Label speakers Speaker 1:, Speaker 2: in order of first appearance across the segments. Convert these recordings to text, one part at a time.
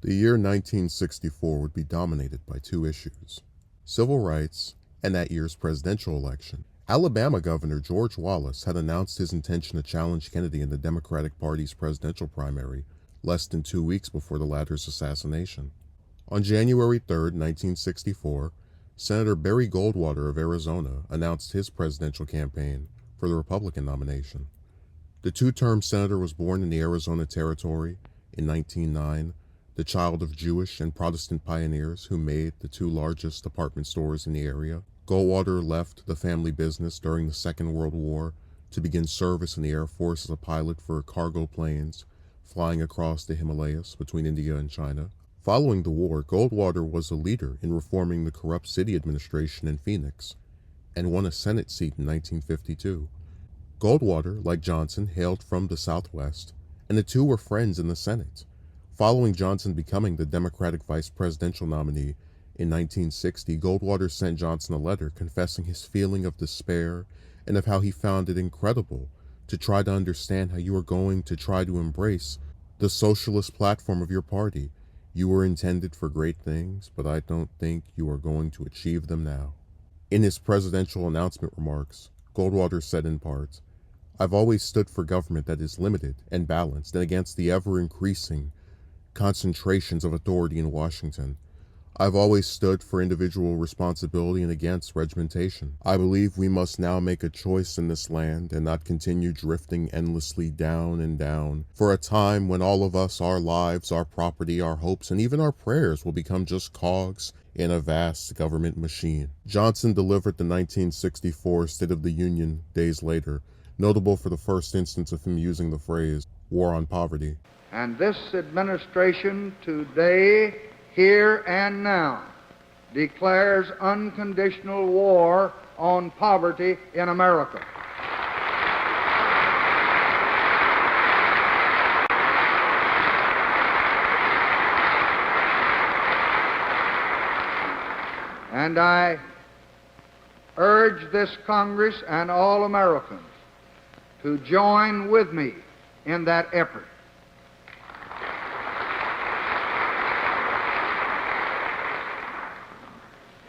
Speaker 1: The year 1964 would be dominated by two issues: civil rights and that year's presidential election. Alabama Governor George Wallace had announced his intention to challenge Kennedy in the Democratic Party's presidential primary less than 2 weeks before the latter's assassination. On January 3, 1964, Senator Barry Goldwater of Arizona announced his presidential campaign for the Republican nomination. The two-term senator was born in the Arizona Territory in 1909, the child of Jewish and Protestant pioneers who made the two largest department stores in the area. Goldwater left the family business during the Second World War to begin service in the Air Force as a pilot for cargo planes flying across the Himalayas between India and China. Following the war, Goldwater was a leader in reforming the corrupt city administration in Phoenix and won a Senate seat in 1952. Goldwater, like Johnson, hailed from the Southwest, and the two were friends in the Senate. Following Johnson becoming the Democratic vice presidential nominee in 1960, Goldwater sent Johnson a letter confessing his feeling of despair and of how he found it incredible to try to understand how you were going to try to embrace the socialist platform of your party. You were intended for great things, but I don't think you are going to achieve them now. In his presidential announcement remarks, Goldwater said in part, "I've always stood for government that is limited and balanced and against the ever-increasing concentrations of authority in Washington. I've always stood for individual responsibility and against regimentation. I believe we must now make a choice in this land and not continue drifting endlessly down and down for a time when all of us, our lives, our property, our hopes, and even our prayers will become just cogs in a vast government machine." Johnson delivered the 1964 State of the Union days later, notable for the first instance of him using the phrase, "war on poverty."
Speaker 2: And this administration today, here and now, declares unconditional war on poverty in America. And I urge this Congress and all Americans to join with me in that effort.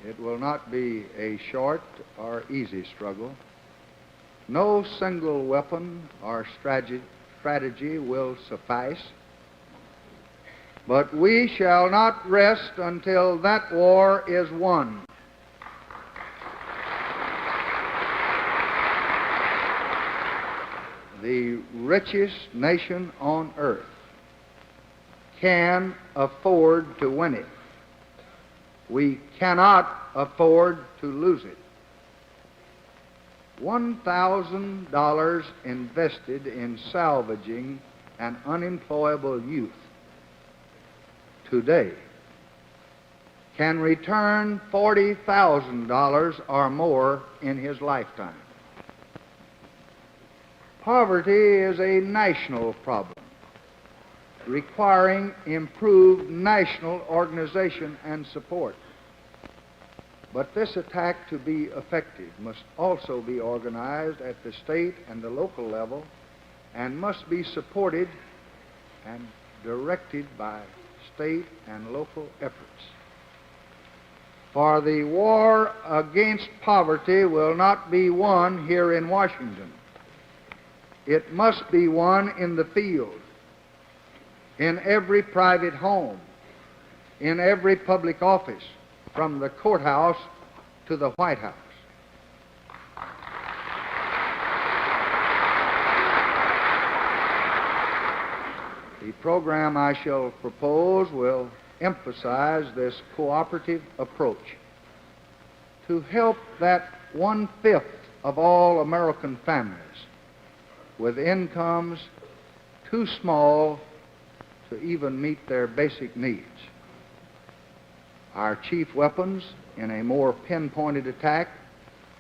Speaker 2: It will not be a short or easy struggle. No single weapon or strategy will suffice. But we shall not rest until that war is won. The richest nation on earth can afford to win it. We cannot afford to lose it. $1,000 invested in salvaging an unemployable youth today can return $40,000 or more in his lifetime. Poverty is a national problem requiring improved national organization and support. But this attack, to be effective, must also be organized at the state and the local level and must be supported and directed by state and local efforts. For the war against poverty will not be won here in Washington. It must be won in the field, in every private home, in every public office, from the courthouse to the White House. The program I shall propose will emphasize this cooperative approach to help that 1/5 of all American families with incomes too small to even meet their basic needs. Our chief weapons in a more pinpointed attack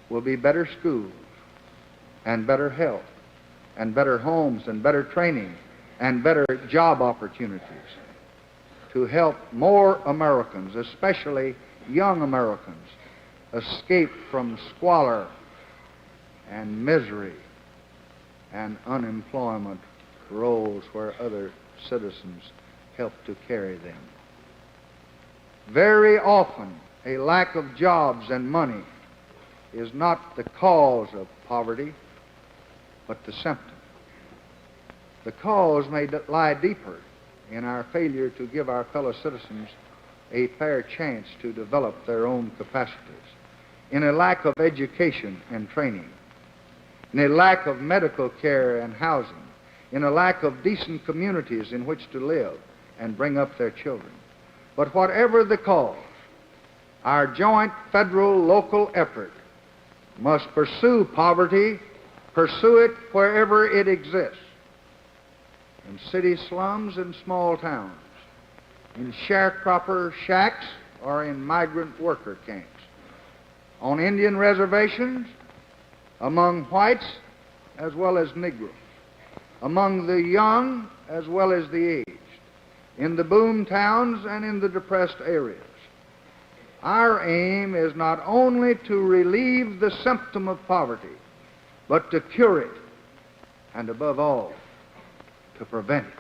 Speaker 2: will be better schools and better health and better homes and better training and better job opportunities to help more Americans, especially young Americans, escape from squalor and misery and unemployment roles where other citizens help to carry them. Very often, a lack of jobs and money is not the cause of poverty, but the symptom. The cause may lie deeper in our failure to give our fellow citizens a fair chance to develop their own capacities, in a lack of education and training, in a lack of medical care and housing, in a lack of decent communities in which to live and bring up their children. But whatever the cause, our joint federal-local effort must pursue poverty, pursue it wherever it exists, in city slums and small towns, in sharecropper shacks or in migrant worker camps, on Indian reservations, among whites as well as Negroes, among the young as well as the aged, in the boom towns and in the depressed areas. Our aim is not only to relieve the symptom of poverty, but to cure it, and above all, to prevent it.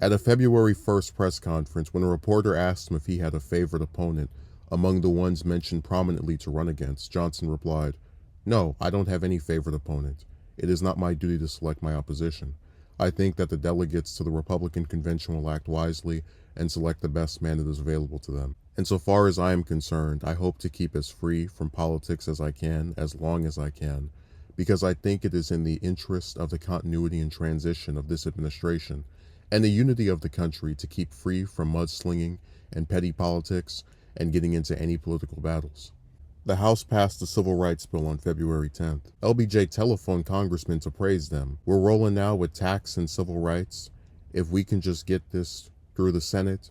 Speaker 1: At a February 1st press conference, when a reporter asked him if he had a favorite opponent among the ones mentioned prominently to run against, Johnson replied, "No, I don't have any favorite opponent. It is not my duty to select my opposition. I think that the delegates to the Republican convention will act wisely and select the best man that is available to them. And so far as I am concerned, I hope to keep as free from politics as I can, as long as I can, because I think it is in the interest of the continuity and transition of this administration and the unity of the country to keep free from mudslinging and petty politics and getting into any political battles." The House passed the Civil Rights Bill on February 10th. LBJ telephoned congressmen to praise them. "We're rolling now with tax and civil rights. If we can just get this through the Senate,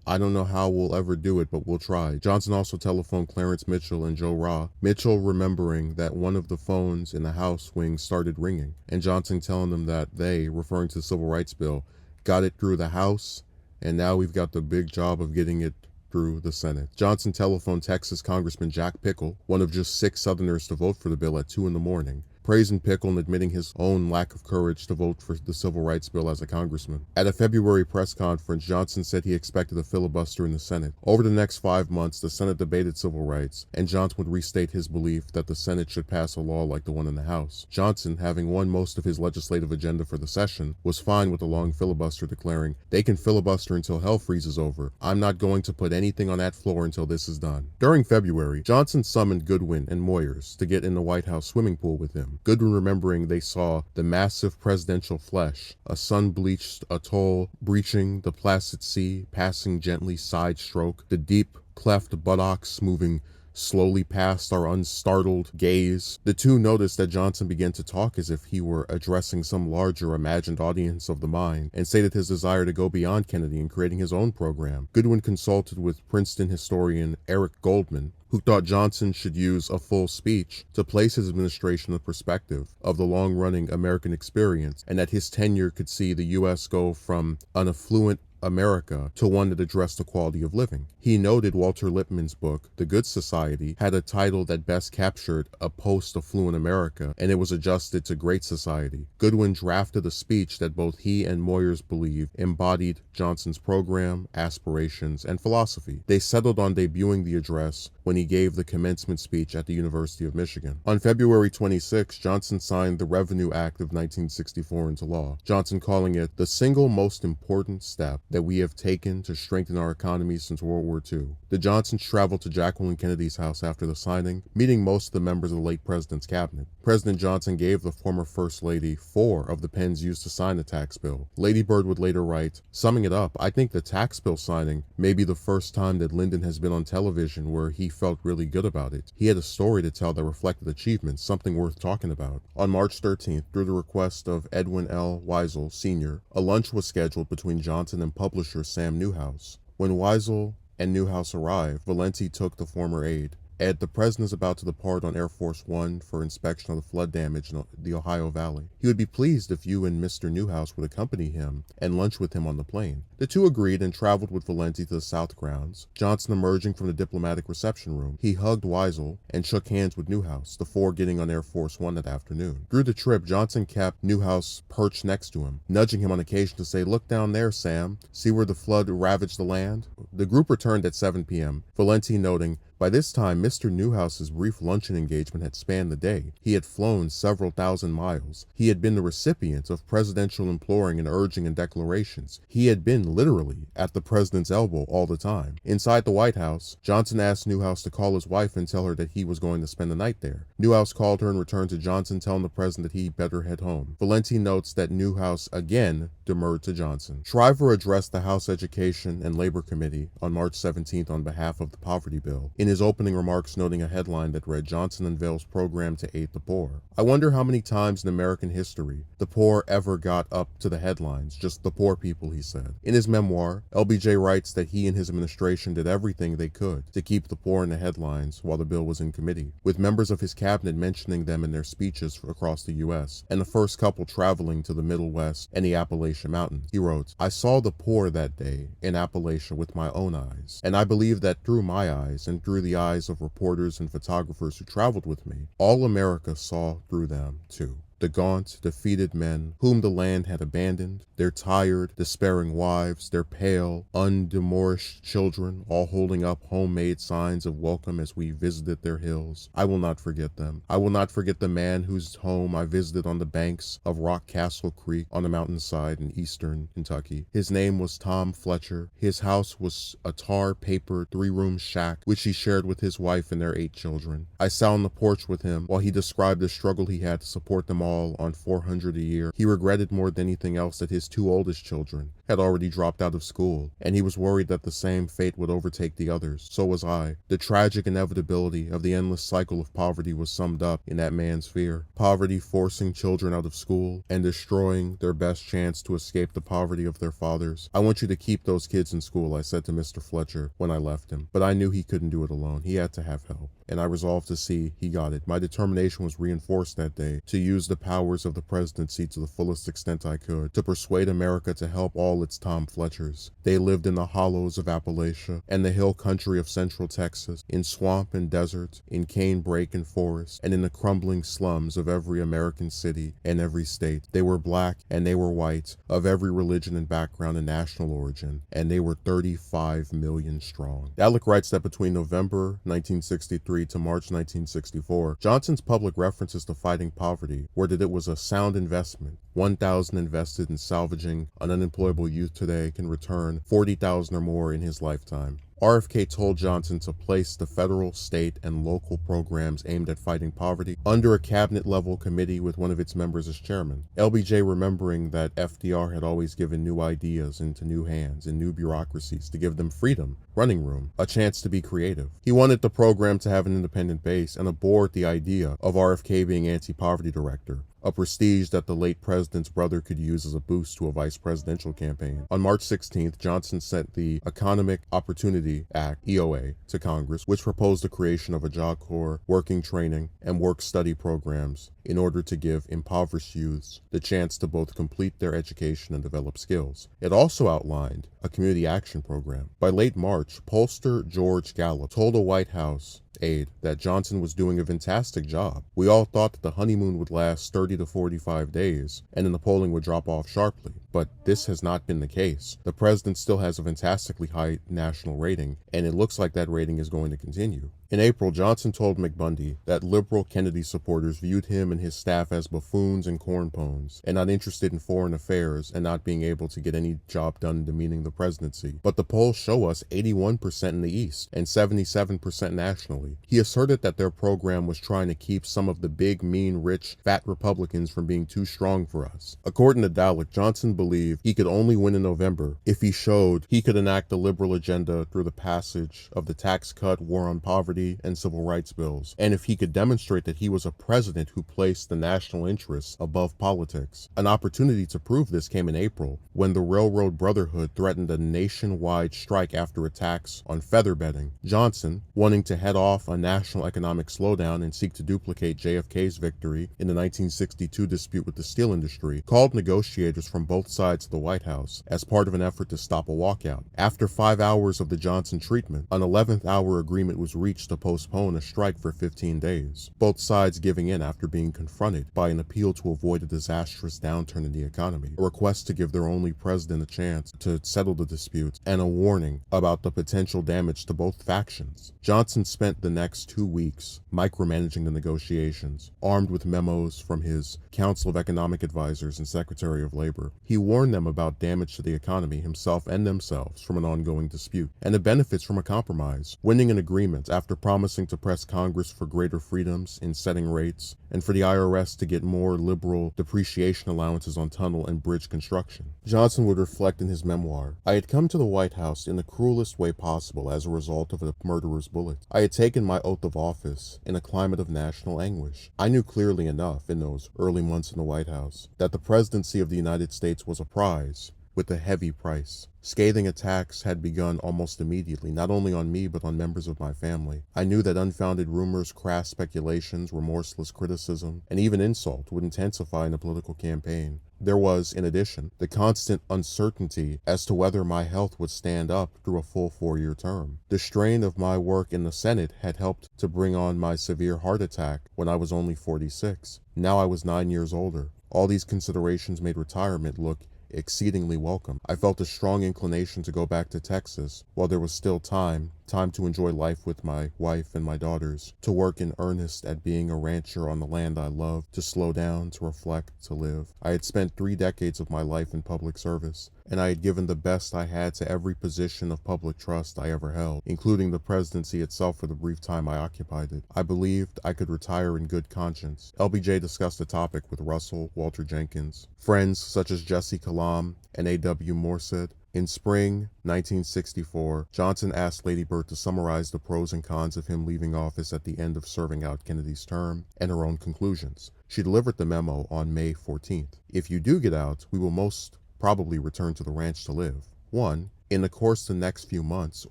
Speaker 1: I don't know how we'll ever do it, but we'll try." Johnson also telephoned Clarence Mitchell and Joe Rah, Mitchell remembering that one of the phones in the House wing started ringing, and Johnson telling them that they, referring to the Civil Rights Bill, got it through the House, and now we've got the big job of getting it through the Senate. Johnson telephoned Texas Congressman Jack Pickle, one of just 6 Southerners to vote for the bill, at 2 in the morning, praising Pickle and admitting his own lack of courage to vote for the Civil Rights Bill as a congressman. At a February press conference, Johnson said he expected a filibuster in the Senate. Over the next 5 months, the Senate debated civil rights, and Johnson would restate his belief that the Senate should pass a law like the one in the House. Johnson, having won most of his legislative agenda for the session, was fine with the long filibuster, declaring, "They can filibuster until hell freezes over. I'm not going to put anything on that floor until this is done." During February, Johnson summoned Goodwin and Moyers to get in the White House swimming pool with him. Goodwin remembering they saw the massive presidential flesh, a sun-bleached atoll breaching the placid sea, passing gently side stroke, the deep cleft buttocks moving slowly past our unstartled gaze. The two noticed that Johnson began to talk as if he were addressing some larger imagined audience of the mind, and stated his desire to go beyond Kennedy in creating his own program. Goodwin consulted with Princeton historian Eric Goldman, who thought Johnson should use a full speech to place his administration in the perspective of the long-running American experience, and that his tenure could see the U.S. go from an affluent America to one that addressed the quality of living. He noted Walter Lippmann's book, The Good Society, had a title that best captured a post-affluent America, and it was adjusted to Great Society. Goodwin drafted a speech that both he and Moyers believed embodied Johnson's program, aspirations, and philosophy. They settled on debuting the address when he gave the commencement speech at the University of Michigan. On February 26, Johnson signed the Revenue Act of 1964 into law, Johnson calling it the single most important step that we have taken to strengthen our economy since World War II. The Johnsons traveled to Jacqueline Kennedy's house after the signing, meeting most of the members of the late president's cabinet. President Johnson gave the former First Lady 4 of the pens used to sign the tax bill. Lady Bird would later write, "Summing it up, I think the tax bill signing may be the first time that Lyndon has been on television where he felt really good about it. He had a story to tell that reflected achievements, something worth talking about." On March 13th, through the request of Edwin L. Weisel, Sr., a lunch was scheduled between Johnson and publisher Sam Newhouse. When Weisel and Newhouse arrived, Valenti took the former aide, Ed, the president is about to depart on Air Force One for inspection of the flood damage in the Ohio Valley. He would be pleased if you and Mr. Newhouse would accompany him and lunch with him on the plane. The two agreed and traveled with Valenti to the South grounds, Johnson emerging from the diplomatic reception room. He hugged Weisel and shook hands with Newhouse, the four getting on Air Force One that afternoon. Through the trip, Johnson kept Newhouse perched next to him, nudging him on occasion to say, "Look down there, Sam. See where the flood ravaged the land?" The group returned at 7 p.m., Valenti noting, by this time, Mr. Newhouse's brief luncheon engagement had spanned the day. He had flown several thousand miles. He had been the recipient of presidential imploring and urging and declarations. He had been literally at the president's elbow all the time. Inside the White House, Johnson asked Newhouse to call his wife and tell her that he was going to spend the night there. Newhouse called her and returned to Johnson, telling the president that he better head home. Valenti notes that Newhouse again demurred to Johnson. Shriver addressed the House Education and Labor Committee on March 17th on behalf of the poverty bill. In his opening remarks, noting a headline that read, "Johnson unveils program to aid the poor." I wonder how many times in American history the poor ever got up to the headlines, just the poor people, he said. In his memoir, LBJ writes that he and his administration did everything they could to keep the poor in the headlines while the bill was in committee, with members of his cabinet mentioning them in their speeches across the U.S., and the first couple traveling to the Middle West and the Appalachian Mountains. He wrote, "I saw the poor that day in Appalachia with my own eyes, and I believe that through my eyes and through the eyes of reporters and photographers who traveled with me, all America saw through them too. The gaunt, defeated men whom the land had abandoned, their tired, despairing wives, their pale, undemourished children, all holding up homemade signs of welcome as we visited their hills. I will not forget them. I will not forget the man whose home I visited on the banks of Rock Castle Creek on the mountainside in eastern Kentucky. His name was Tom Fletcher. His house was a tar-papered three-room shack, which he shared with his wife and their 8 children. I sat on the porch with him while he described the struggle he had to support them all on $400 a year. He regretted more than anything else that his 2 oldest children had already dropped out of school, and he was worried that the same fate would overtake the others. So was I. The tragic inevitability of the endless cycle of poverty was summed up in that man's fear. Poverty forcing children out of school and destroying their best chance to escape the poverty of their fathers. I want you to keep those kids in school, I said to Mr. Fletcher when I left him. But I knew he couldn't do it alone. He had to have help, and I resolved to see he got it. My determination was reinforced that day to use the powers of the presidency to the fullest extent I could, to persuade America to help all its Tom Fletchers. They lived in the hollows of Appalachia and the hill country of central Texas, in swamp and desert, in cane brake and forest, and in the crumbling slums of every American city and every state. They were black and they were white, of every religion and background and national origin, and they were 35 million strong. Alec writes that between November 1963 to March 1964, Johnson's public references to fighting poverty were that it was a sound investment. 1,000 invested in salvaging an unemployable youth today can return 40,000 or more in his lifetime. RFK told Johnson to place the federal, state, and local programs aimed at fighting poverty under a cabinet-level committee with one of its members as chairman. LBJ, remembering that FDR had always given new ideas into new hands and new bureaucracies to give them freedom, running room, a chance to be creative. He wanted the program to have an independent base and abhorred the idea of RFK being anti-poverty director, a prestige that the late president's brother could use as a boost to a vice presidential campaign. On March 16th, Johnson sent the Economic Opportunity Act, EOA, to Congress, which proposed the creation of a Job Corps, working training, and work-study programs in order to give impoverished youths the chance to both complete their education and develop skills. It also outlined a community action program. By late March, pollster George Gallup told a White House aide that Johnson was doing a fantastic job. We all thought that the honeymoon would last 30 to 45 days, and then the polling would drop off sharply. But this has not been the case. The president still has a fantastically high national rating, and it looks like that rating is going to continue. In April, Johnson told McBundy that liberal Kennedy supporters viewed him and his staff as buffoons and cornpones, and not interested in foreign affairs and not being able to get any job done demeaning the presidency. But the polls show us 81% in the East and 77% nationally. He asserted that their program was trying to keep some of the big, mean, rich, fat Republicans from being too strong for us. According to Dalek, Johnson believed he could only win in November if he showed he could enact the liberal agenda through the passage of the Tax Cut, War on Poverty property and civil rights bills, and if he could demonstrate that he was a president who placed the national interests above politics. An opportunity to prove this came in April, when the Railroad Brotherhood threatened a nationwide strike after attacks on feather bedding. Johnson, wanting to head off a national economic slowdown and seek to duplicate JFK's victory in the 1962 dispute with the steel industry, called negotiators from both sides of the White House as part of an effort to stop a walkout. After 5 hours of the Johnson treatment, an 11th hour agreement was reached to postpone a strike for 15 days, both sides giving in after being confronted by an appeal to avoid a disastrous downturn in the economy, a request to give their only president a chance to settle the dispute, and a warning about the potential damage to both factions. Johnson spent the next 2 weeks micromanaging the negotiations, armed with memos from his Council of Economic Advisors and Secretary of Labor. He warned them about damage to the economy, himself and themselves, from an ongoing dispute, and the benefits from a compromise, winning an agreement after promising to press Congress for greater freedoms in setting rates, and for the IRS to get more liberal depreciation allowances on tunnel and bridge construction. Johnson would reflect in his memoir, "I had come to the White House in the cruelest way possible as a result of a murderer's bullet. I had taken my oath of office in a climate of national anguish. I knew clearly enough in those early months in the White House that the presidency of the United States was a prize with a heavy price. Scathing attacks had begun almost immediately, not only on me but on members of my family. I knew that unfounded rumors, crass speculations, remorseless criticism, and even insult would intensify in a political campaign. There was, in addition, the constant uncertainty as to whether my health would stand up through a full 4-year term. The strain of my work in the Senate had helped to bring on my severe heart attack when I was only 46. Now I was 9 years older. All these considerations made retirement look exceedingly welcome. I felt a strong inclination to go back to Texas while there was still time to enjoy life with my wife and my daughters, to work in earnest at being a rancher on the land I loved, to slow down, to reflect, to live. I had spent 3 decades of my life in public service, and I had given the best I had to every position of public trust I ever held, including the presidency itself for the brief time I occupied it. I believed I could retire in good conscience. LBJ discussed the topic with Russell Walter Jenkins, friends such as Jesse Kalam and A.W. Morset. In spring 1964, Johnson asked Lady Bird to summarize the pros and cons of him leaving office at the end of serving out Kennedy's term and her own conclusions. She delivered the memo on May 14th. "If you do get out, we will most probably return to the ranch to live. 1. In the course of the next few months,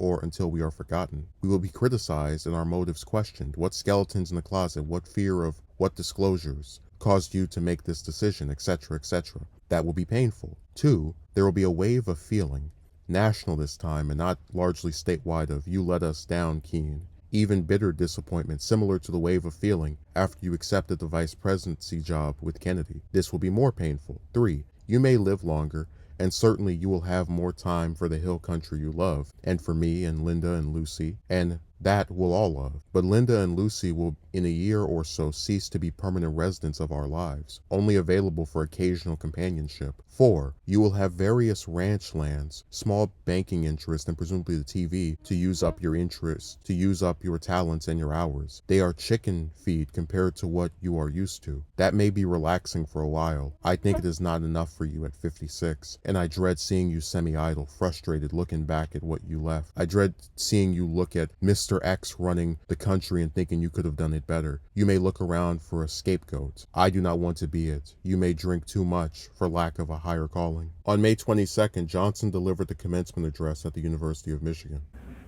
Speaker 1: or until we are forgotten, we will be criticized and our motives questioned. What skeletons in the closet, what fear of what disclosures caused you to make this decision, etc., etc. That will be painful. 2. There will be a wave of feeling, national this time and not largely statewide, of you let us down, Keene. Even bitter disappointment, similar to the wave of feeling after you accepted the vice presidency job with Kennedy. This will be more painful. 3. You may live longer, and certainly you will have more time for the hill country you love, and for me and Linda and Lucy, and that we'll all love. But Linda and Lucy will in a year or so cease to be permanent residents of our lives, only available for occasional companionship. 4. You will have various ranch lands, small banking interest, and presumably the TV to use up your interests, to use up your talents and your hours. They are chicken feed compared to what you are used to. That may be relaxing for a while. I think it is not enough for you at 56, and I dread seeing you semi-idle, frustrated, looking back at what you left. I dread seeing you look at Mr. X running the country and thinking you could have done it better. You may look around for a scapegoat. I do not want to be it. You may drink too much for lack of a higher calling." On May 22nd, Johnson delivered the commencement address at the University of Michigan.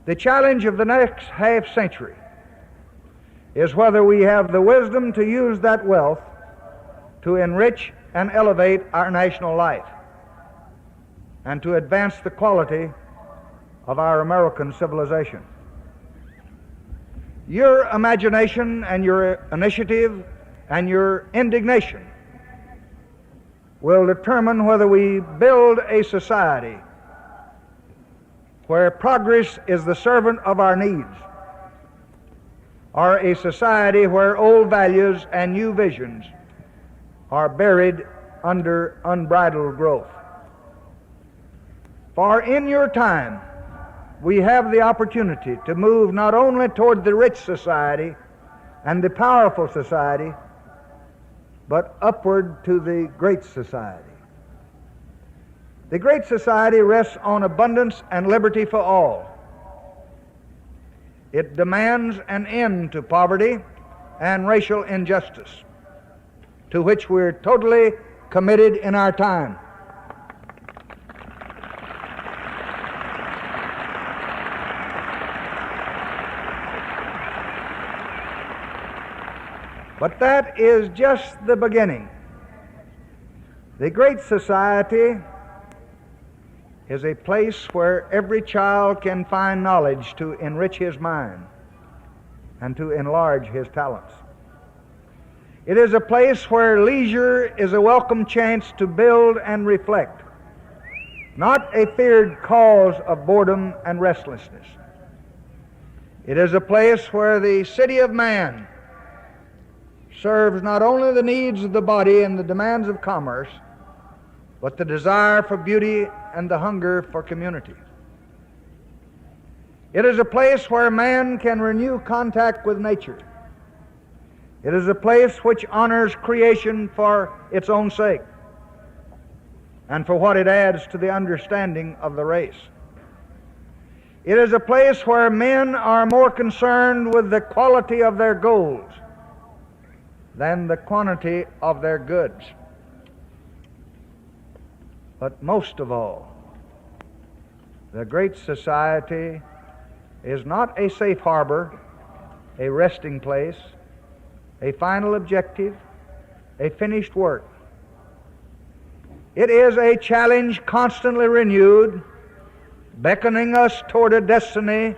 Speaker 2: The challenge of the next half century is whether we have the wisdom to use that wealth to enrich and elevate our national life and to advance the quality of our American civilization. Your imagination and your initiative and your indignation will determine whether we build a society where progress is the servant of our needs, or a society where old values and new visions are buried under unbridled growth. For in your time, we have the opportunity to move not only toward the rich society and the powerful society, but upward to the great society. The great society rests on abundance and liberty for all. It demands an end to poverty and racial injustice, to which we're totally committed in our time. But that is just the beginning. The Great Society is a place where every child can find knowledge to enrich his mind and to enlarge his talents. It is a place where leisure is a welcome chance to build and reflect, not a feared cause of boredom and restlessness. It is a place where the city of man serves not only the needs of the body and the demands of commerce, but the desire for beauty and the hunger for community. It is a place where man can renew contact with nature. It is a place which honors creation for its own sake and for what it adds to the understanding of the race. It is a place where men are more concerned with the quality of their goals than the quantity of their goods. But most of all, the Great Society is not a safe harbor, a resting place, a final objective, a finished work. It is a challenge constantly renewed, beckoning us toward a destiny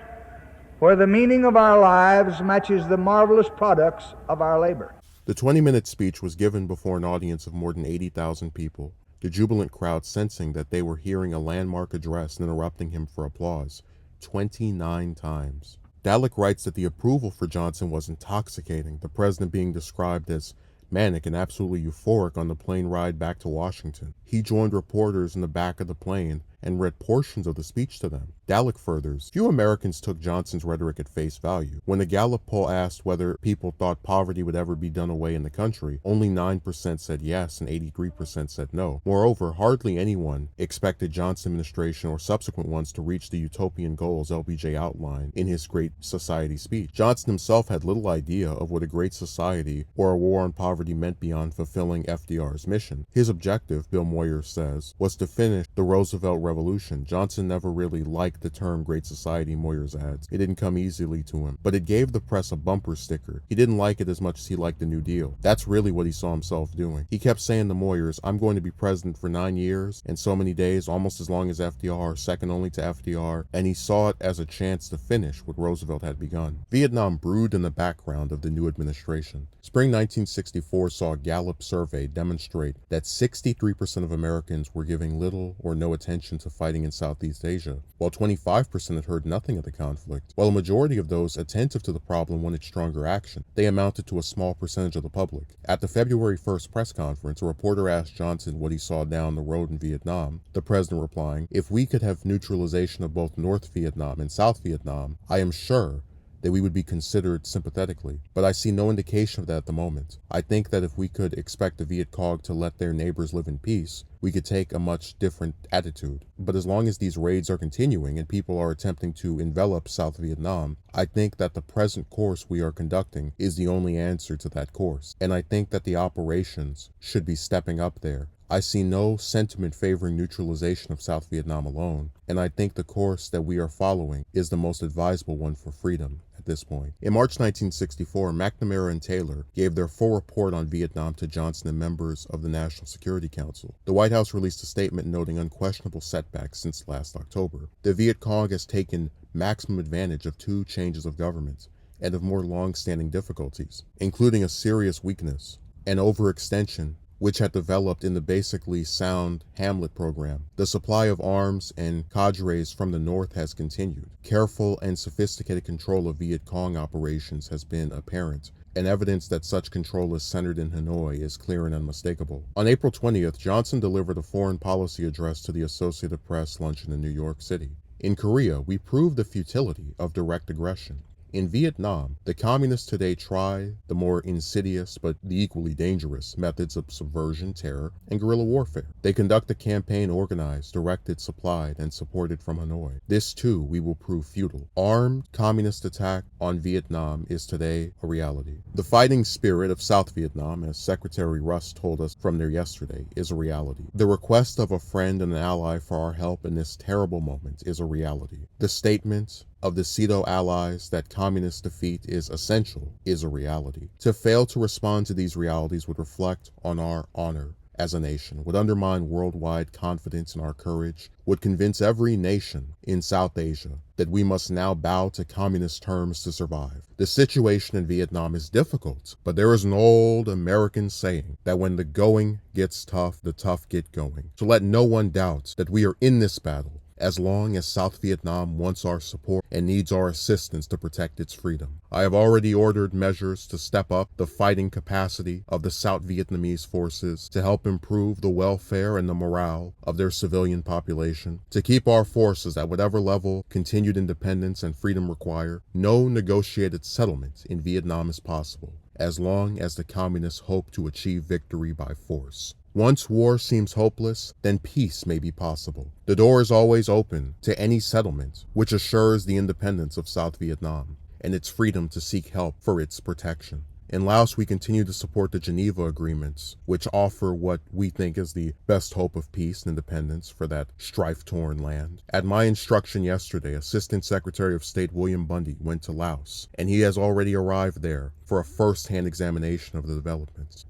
Speaker 2: where the meaning of our lives matches the marvelous products of our labor.
Speaker 1: The 20-minute speech was given before an audience of more than 80,000 people, the jubilant crowd sensing that they were hearing a landmark address and interrupting him for applause 29 times. Dalek writes that the approval for Johnson was intoxicating, the president being described as manic and absolutely euphoric on the plane ride back to Washington. He joined reporters in the back of the plane and read portions of the speech to them. Dalek furthers, few Americans took Johnson's rhetoric at face value. When the Gallup poll asked whether people thought poverty would ever be done away in the country, only 9% said yes and 83% said no. Moreover, hardly anyone expected Johnson administration or subsequent ones to reach the utopian goals LBJ outlined in his Great Society speech. Johnson himself had little idea of what a great society or a war on poverty meant beyond fulfilling FDR's mission. His objective, Bill Moyer says, was to finish the Roosevelt Revolution. Johnson never really liked the term Great Society, Moyers adds. It didn't come easily to him, but it gave the press a bumper sticker. He didn't like it as much as he liked the New Deal. That's really what he saw himself doing. He kept saying to Moyers, I'm going to be president for 9 years and so many days, almost as long as FDR, second only to FDR, and he saw it as a chance to finish what Roosevelt had begun. Vietnam brewed in the background of the new administration. Spring 1964 saw a Gallup survey demonstrate that 63% of Americans were giving little or no attention to fighting in Southeast Asia, while 25% had heard nothing of the conflict. While a majority of those attentive to the problem wanted stronger action, they amounted to a small percentage of the public. At the February 1st press conference, a reporter asked Johnson what he saw down the road in Vietnam, the president replying, "If we could have neutralization of both North Vietnam and South Vietnam, I am sure that we would be considered sympathetically. But I see no indication of that at the moment. I think that if we could expect the Viet Cong to let their neighbors live in peace, we could take a much different attitude. But as long as these raids are continuing and people are attempting to envelop South Vietnam, I think that the present course we are conducting is the only answer to that course. And I think that the operations should be stepping up there. I see no sentiment favoring neutralization of South Vietnam alone, and I think the course that we are following is the most advisable one for freedom at this point." In March 1964, McNamara and Taylor gave their full report on Vietnam to Johnson and members of the National Security Council. The White House released a statement noting unquestionable setbacks since last October. The Viet Cong has taken maximum advantage of 2 changes of government and of more long-standing difficulties, including a serious weakness, an overextension which had developed in the basically sound Hamlet program. The supply of arms and cadres from the north has continued. Careful and sophisticated control of Viet Cong operations has been apparent, and evidence that such control is centered in Hanoi is clear and unmistakable. On April 20th, Johnson delivered a foreign policy address to the Associated Press luncheon in New York City. In Korea, we proved the futility of direct aggression. In Vietnam, the communists today try the more insidious but the equally dangerous methods of subversion, terror, and guerrilla warfare. They conduct a campaign organized, directed, supplied, and supported from Hanoi. This too we will prove futile. Armed communist attack on Vietnam is today a reality. The fighting spirit of South Vietnam, as Secretary Russ told us from there yesterday, is a reality. The request of a friend and an ally for our help in this terrible moment is a reality. The statement of the SEATO allies that communist defeat is essential is a reality. To fail to respond to these realities would reflect on our honor as a nation, would undermine worldwide confidence in our courage, would convince every nation in South Asia that we must now bow to communist terms to survive. The situation in Vietnam is difficult, but there is an old American saying that when the going gets tough, the tough get going. So let no one doubt that we are in this battle as long as South Vietnam wants our support and needs our assistance to protect its freedom. I have already ordered measures to step up the fighting capacity of the South Vietnamese forces to help improve the welfare and the morale of their civilian population, to keep our forces at whatever level continued independence and freedom require. No negotiated settlement in Vietnam is possible, as long as the communists hope to achieve victory by force. Once war seems hopeless, then peace may be possible. The door is always open to any settlement which assures the independence of South Vietnam and its freedom to seek help for its protection. In Laos, we continue to support the Geneva Agreements, which offer what we think is the best hope of peace and independence for that strife-torn land. At my instruction yesterday, Assistant Secretary of State William Bundy went to Laos, and he has already arrived there for a first-hand examination of the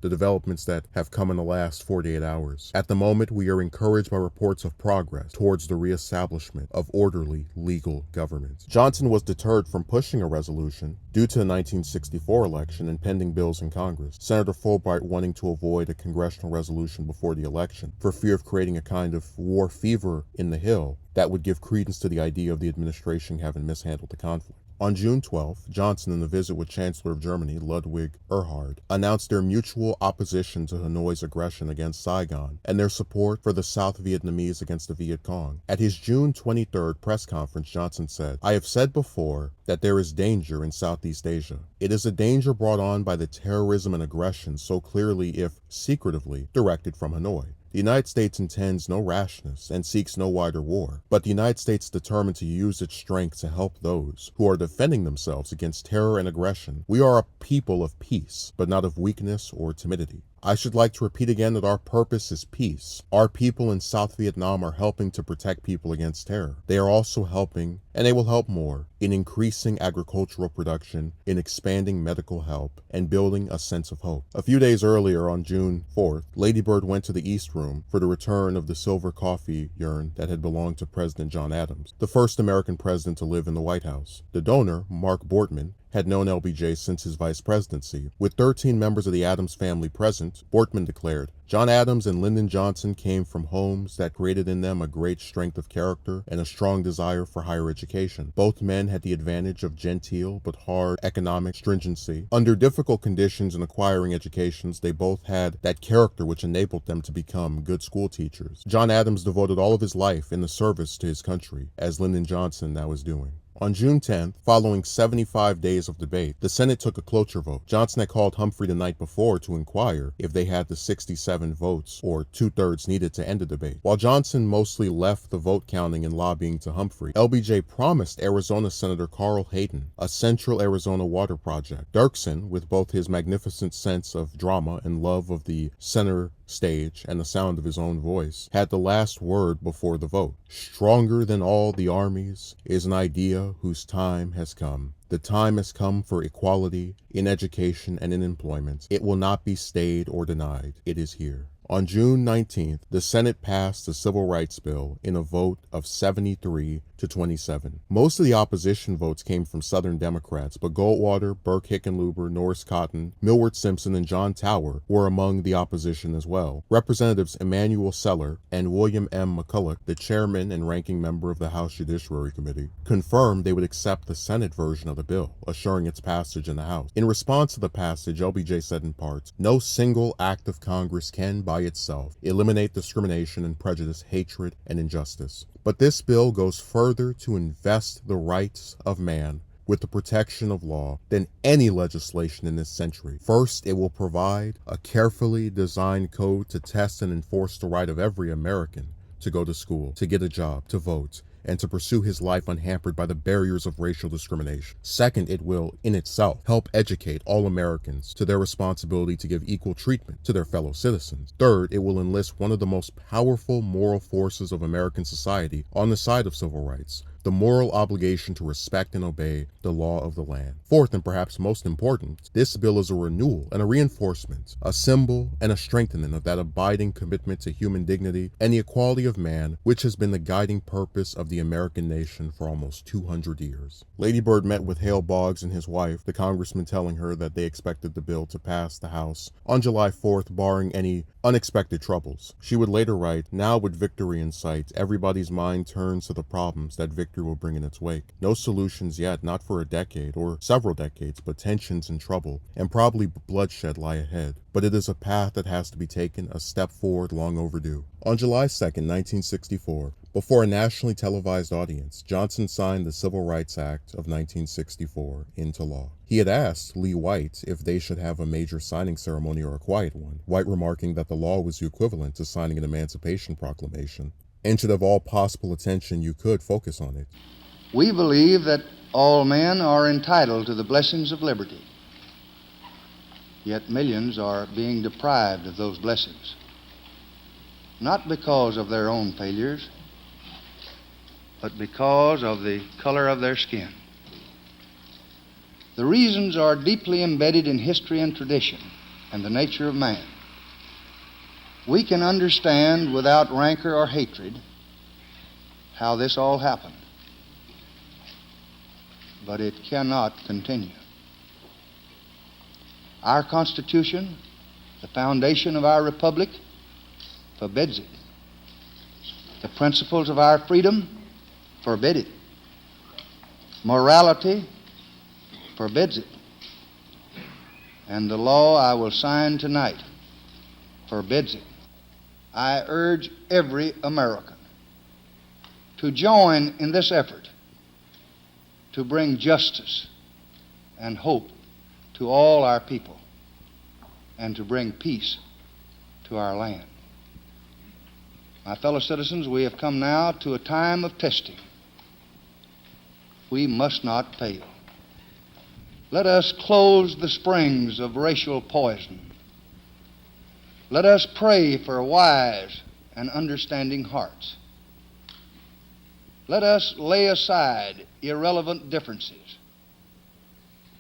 Speaker 1: developments that have come in the last 48 hours. At the moment, we are encouraged by reports of progress towards the reestablishment of orderly, legal government. Johnson was deterred from pushing a resolution due to the 1964 election and pending bills in Congress. Senator Fulbright wanting to avoid a congressional resolution before the election for fear of creating a kind of war fever in the Hill that would give credence to the idea of the administration having mishandled the conflict. On June 12th, Johnson, in a visit with Chancellor of Germany, Ludwig Erhard, announced their mutual opposition to Hanoi's aggression against Saigon and their support for the South Vietnamese against the Viet Cong. At his June 23rd press conference, Johnson said, "I have said before that there is danger in Southeast Asia. It is a danger brought on by the terrorism and aggression so clearly, if secretively, directed from Hanoi. The United States intends no rashness and seeks no wider war, but the United States is determined to use its strength to help those who are defending themselves against terror and aggression. We are a people of peace, but not of weakness or timidity. I should like to repeat again that our purpose is peace. Our people in South Vietnam are helping to protect people against terror. They are also helping, and they will help more, in increasing agricultural production, in expanding medical help, and building a sense of hope." A few days earlier, on June 4th, Lady Bird went to the East Room for the return of the silver coffee urn that had belonged to President John Adams, the first American president to live in the White House. The donor, Mark Bortman, had known LBJ since his vice presidency. With 13 members of the Adams family present, Bortman declared, "John Adams and Lyndon Johnson came from homes that created in them a great strength of character and a strong desire for higher education. Both men had the advantage of genteel but hard economic stringency. Under difficult conditions in acquiring educations, they both had that character which enabled them to become good school teachers. John Adams devoted all of his life in the service to his country, as Lyndon Johnson now is doing." On June 10th, following 75 days of debate, the Senate took a cloture vote. Johnson had called Humphrey the night before to inquire if they had the 67 votes, or 2/3 needed to end the debate. While Johnson mostly left the vote counting and lobbying to Humphrey, LBJ promised Arizona Senator Carl Hayden a Central Arizona water project. Dirksen, with both his magnificent sense of drama and love of the center stage and the sound of his own voice, had the last word before the vote. "Stronger than all the armies is an idea whose time has come. The time has come for equality in education and in employment. It will not be stayed or denied. It is here." On June 19th, the Senate passed the Civil Rights Bill in a vote of 73 to 27. Most of the opposition votes came from Southern Democrats, but Goldwater, Burke Hickenlooper, Norris Cotton, Millward Simpson, and John Tower were among the opposition as well. Representatives Emanuel Seller and William M. McCulloch, the chairman and ranking member of the House Judiciary Committee, confirmed they would accept the Senate version of the bill, assuring its passage in the House. In response to the passage, LBJ said in part, "No single act of Congress can, by itself, eliminate discrimination and prejudice, hatred, and injustice. But this bill goes further to invest the rights of man with the protection of law than any legislation in this century. First, it will provide a carefully designed code to test and enforce the right of every American to go to school, to get a job, to vote, and to pursue his life unhampered by the barriers of racial discrimination. Second, it will, in itself, help educate all Americans to their responsibility to give equal treatment to their fellow citizens. Third, it will enlist one of the most powerful moral forces of American society on the side of civil rights, the moral obligation to respect and obey the law of the land. Fourth, and perhaps most important, this bill is a renewal and a reinforcement, a symbol and a strengthening of that abiding commitment to human dignity and the equality of man, which has been the guiding purpose of the American nation for almost 200 years. Lady Bird met with Hale Boggs and his wife, the congressman telling her that they expected the bill to pass the House on July 4th, barring any unexpected troubles. She would later write, "Now with victory in sight, everybody's mind turns to the problems that victory will bring in its wake. No solutions yet, not for a decade or several decades, but tensions and trouble, and probably bloodshed lie ahead. But it is a path that has to be taken, a step forward long overdue." On July 2nd, 1964, before a nationally televised audience, Johnson signed the Civil Rights Act of 1964 into law. He had asked Lee White if they should have a major signing ceremony or a quiet one, White remarking that the law was the equivalent to signing an Emancipation Proclamation, and should have all possible attention you could focus on it.
Speaker 2: We believe that all men are entitled to the blessings of liberty, yet millions are being deprived of those blessings, not because of their own failures, but because of the color of their skin. The reasons are deeply embedded in history and tradition and the nature of man. We can understand without rancor or hatred how this all happened, but it cannot continue. Our Constitution, the foundation of our republic, forbids it. The principles of our freedom forbid it. Morality forbids it. And the law I will sign tonight forbids it. I urge every American to join in this effort to bring justice and hope to all our people and to bring peace to our land. My fellow citizens, we have come now to a time of testing. We must not fail. Let us close the springs of racial poison. Let us pray for wise and understanding hearts. Let us lay aside irrelevant differences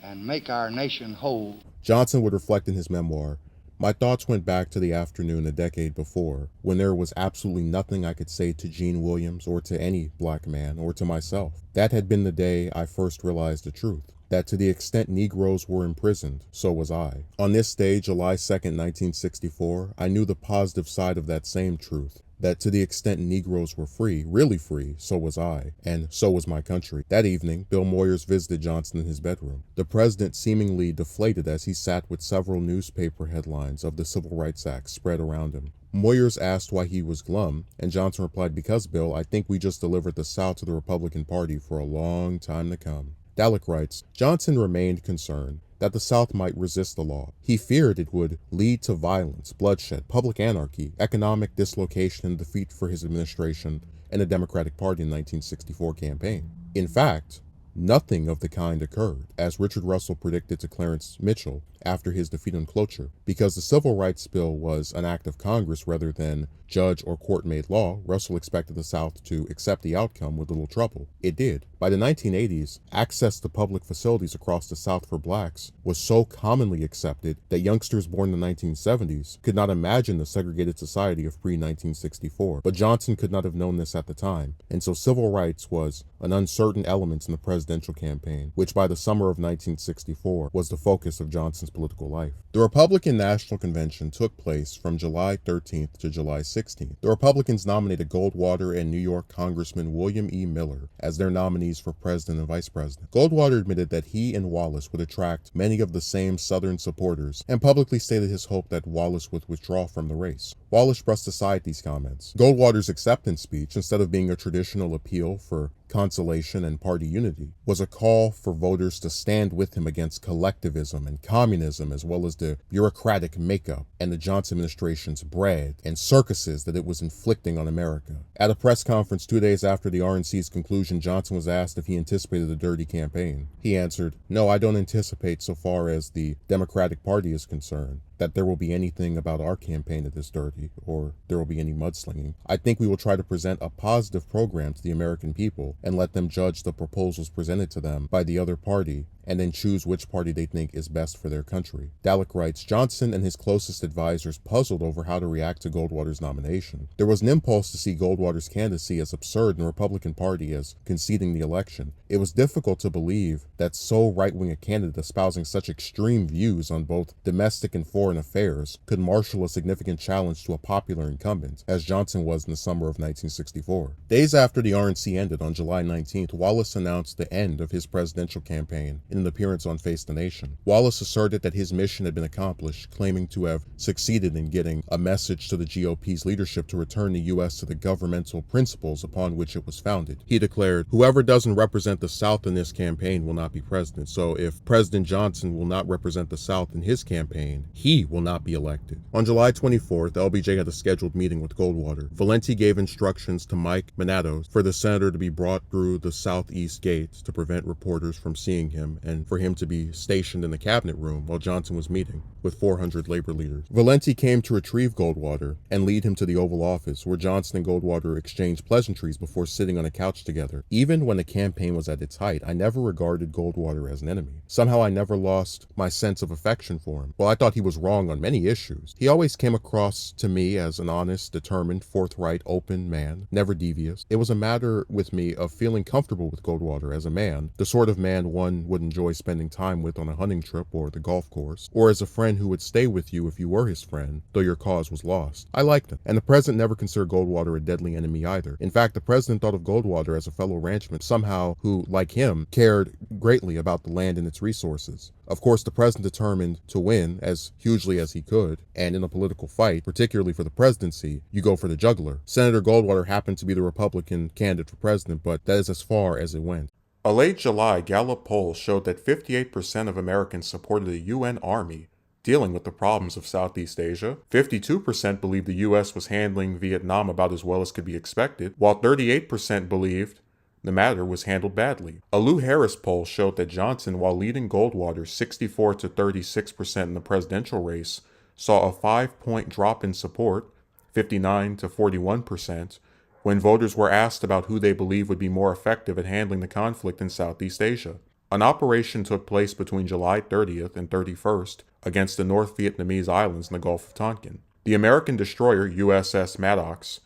Speaker 2: and make our nation whole.
Speaker 1: Johnson would reflect in his memoir, "My thoughts went back to the afternoon a decade before, when there was absolutely nothing I could say to Gene Williams or to any black man or to myself. That had been the day I first realized the truth, that to the extent Negroes were imprisoned, so was I. On this day, July 2nd, 1964, I knew the positive side of that same truth, that to the extent Negroes were free, really free, so was I, and so was my country." That evening, Bill Moyers visited Johnson in his bedroom. The president seemingly deflated as he sat with several newspaper headlines of the Civil Rights Act spread around him. Moyers asked why he was glum, and Johnson replied, "Because, Bill, I think we just delivered the South to the Republican Party for a long time to come." Dalek writes, Johnson remained concerned that the South might resist the law. He feared it would lead to violence, bloodshed, public anarchy, economic dislocation, and defeat for his administration and the Democratic Party in the 1964 campaign. In fact, nothing of the kind occurred, as Richard Russell predicted to Clarence Mitchell after his defeat on cloture. Because the Civil Rights Bill was an act of Congress rather than judge or court-made law, Russell expected the South to accept the outcome with little trouble. It did. By the 1980s, access to public facilities across the South for blacks was so commonly accepted that youngsters born in the 1970s could not imagine the segregated society of pre-1964. But Johnson could not have known this at the time, and so civil rights was an uncertain element in the presidential campaign, which by the summer of 1964 was the focus of Johnson's political life. The Republican National Convention took place from July 13th to July 16th. The Republicans nominated Goldwater and New York Congressman William E. Miller as their nominees for president and vice president. Goldwater admitted that he and Wallace would attract many of the same Southern supporters and publicly stated his hope that Wallace would withdraw from the race. Wallace brushed aside these comments. Goldwater's acceptance speech, instead of being a traditional appeal for consolation, and party unity, was a call for voters to stand with him against collectivism and communism, as well as the bureaucratic makeup and the Johnson administration's bread and circuses that it was inflicting on America. At a press conference 2 days after the RNC's conclusion, Johnson was asked if he anticipated a dirty campaign. He answered, "No, I don't anticipate, so far as the Democratic Party is concerned, that there will be anything about our campaign that is dirty, or there will be any mudslinging. I think we will try to present a positive program to the American people and let them judge the proposals presented to them by the other party and then choose which party they think is best for their country." Dalek writes, Johnson and his closest advisors puzzled over how to react to Goldwater's nomination. There was an impulse to see Goldwater's candidacy as absurd and the Republican Party as conceding the election. It was difficult to believe that so right-wing a candidate espousing such extreme views on both domestic and foreign affairs could marshal a significant challenge to a popular incumbent, as Johnson was in the summer of 1964. Days after the RNC ended on July 19th, Wallace announced the end of his presidential campaign in an appearance on Face the Nation. Wallace asserted that his mission had been accomplished, claiming to have succeeded in getting a message to the GOP's leadership to return the U.S. to the governmental principles upon which it was founded. He declared, "Whoever doesn't represent the South in this campaign will not be president. So if President Johnson will not represent the South in his campaign, he will not be elected." On July 24th, LBJ had a scheduled meeting with Goldwater. Valenti gave instructions to Mike Manatos for the senator to be brought through the southeast gates to prevent reporters from seeing him, and for him to be stationed in the cabinet room while Johnson was meeting with 400 labor leaders. Valenti came to retrieve Goldwater and lead him to the Oval Office, where Johnson and Goldwater exchanged pleasantries before sitting on a couch together. Even when the campaign was at its height, I never regarded Goldwater as an enemy. Somehow I never lost my sense of affection for him. While I thought he was wrong on many issues, he always came across to me as an honest, determined, forthright, open man, never devious. It was a matter with me of feeling comfortable with Goldwater as a man, the sort of man one would enjoy spending time with on a hunting trip or the golf course, or as a friend who would stay with you if you were his friend, though your cause was lost. I liked him, and the president never considered Goldwater a deadly enemy either. In fact, the president thought of Goldwater as a fellow ranchman, somehow who, like him, cared greatly about the land and its resources. Of course, the president determined to win as hugely as he could, and in a political fight, particularly for the presidency, you go for the jugular. Senator Goldwater happened to be the Republican candidate for president, but that is as far as it went. A late July Gallup poll showed that 58% of Americans supported a UN army dealing with the problems of Southeast Asia. 52% believed the U.S. was handling Vietnam about as well as could be expected, while 38% believed the matter was handled badly. A Lou Harris poll showed that Johnson, while leading Goldwater 64 to 36% in the presidential race, saw a 5-point drop in support, 59 to 41%, when voters were asked about who they believe would be more effective at handling the conflict in Southeast Asia. An operation took place between July 30th and 31st against the North Vietnamese islands in the Gulf of Tonkin. The American destroyer USS Maddox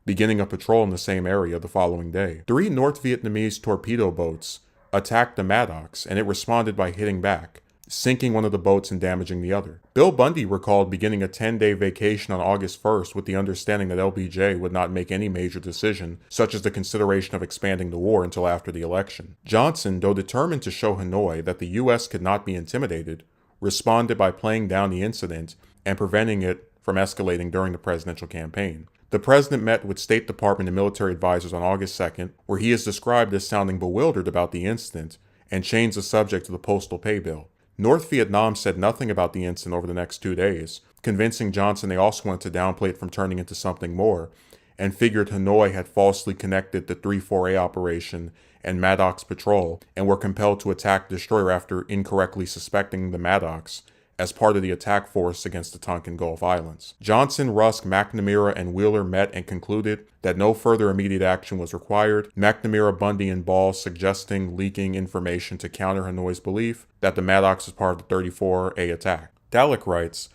Speaker 1: beginning a patrol in the same area the following day. 3 North Vietnamese torpedo boats attacked the Maddox, and it responded by hitting back, sinking one of the boats and damaging the other. Bill Bundy recalled beginning a 10-day vacation on August 1st with the understanding that LBJ would not make any major decision, such as the consideration of expanding the war, until after the election. Johnson, though determined to show Hanoi that the U.S. could not be intimidated, responded by playing down the incident and preventing it from escalating during the presidential campaign. The president met with State Department and military advisors on August 2nd, where he is described as sounding bewildered about the incident and changed the subject to the postal pay bill. North Vietnam said nothing about the incident over the next 2 days, convincing Johnson they also wanted to downplay it from turning into something more, and figured Hanoi had falsely connected the 3-4A operation and Maddox patrol, and were compelled to attack the destroyer after incorrectly suspecting the Maddox as part of the attack force against the Tonkin Gulf Islands. Johnson, Rusk, McNamara, and Wheeler met and concluded that no further immediate action was required. McNamara, Bundy, and Ball suggesting leaking information to counter Hanoi's belief that the Maddox was part of the 34A attack. Dalek writes,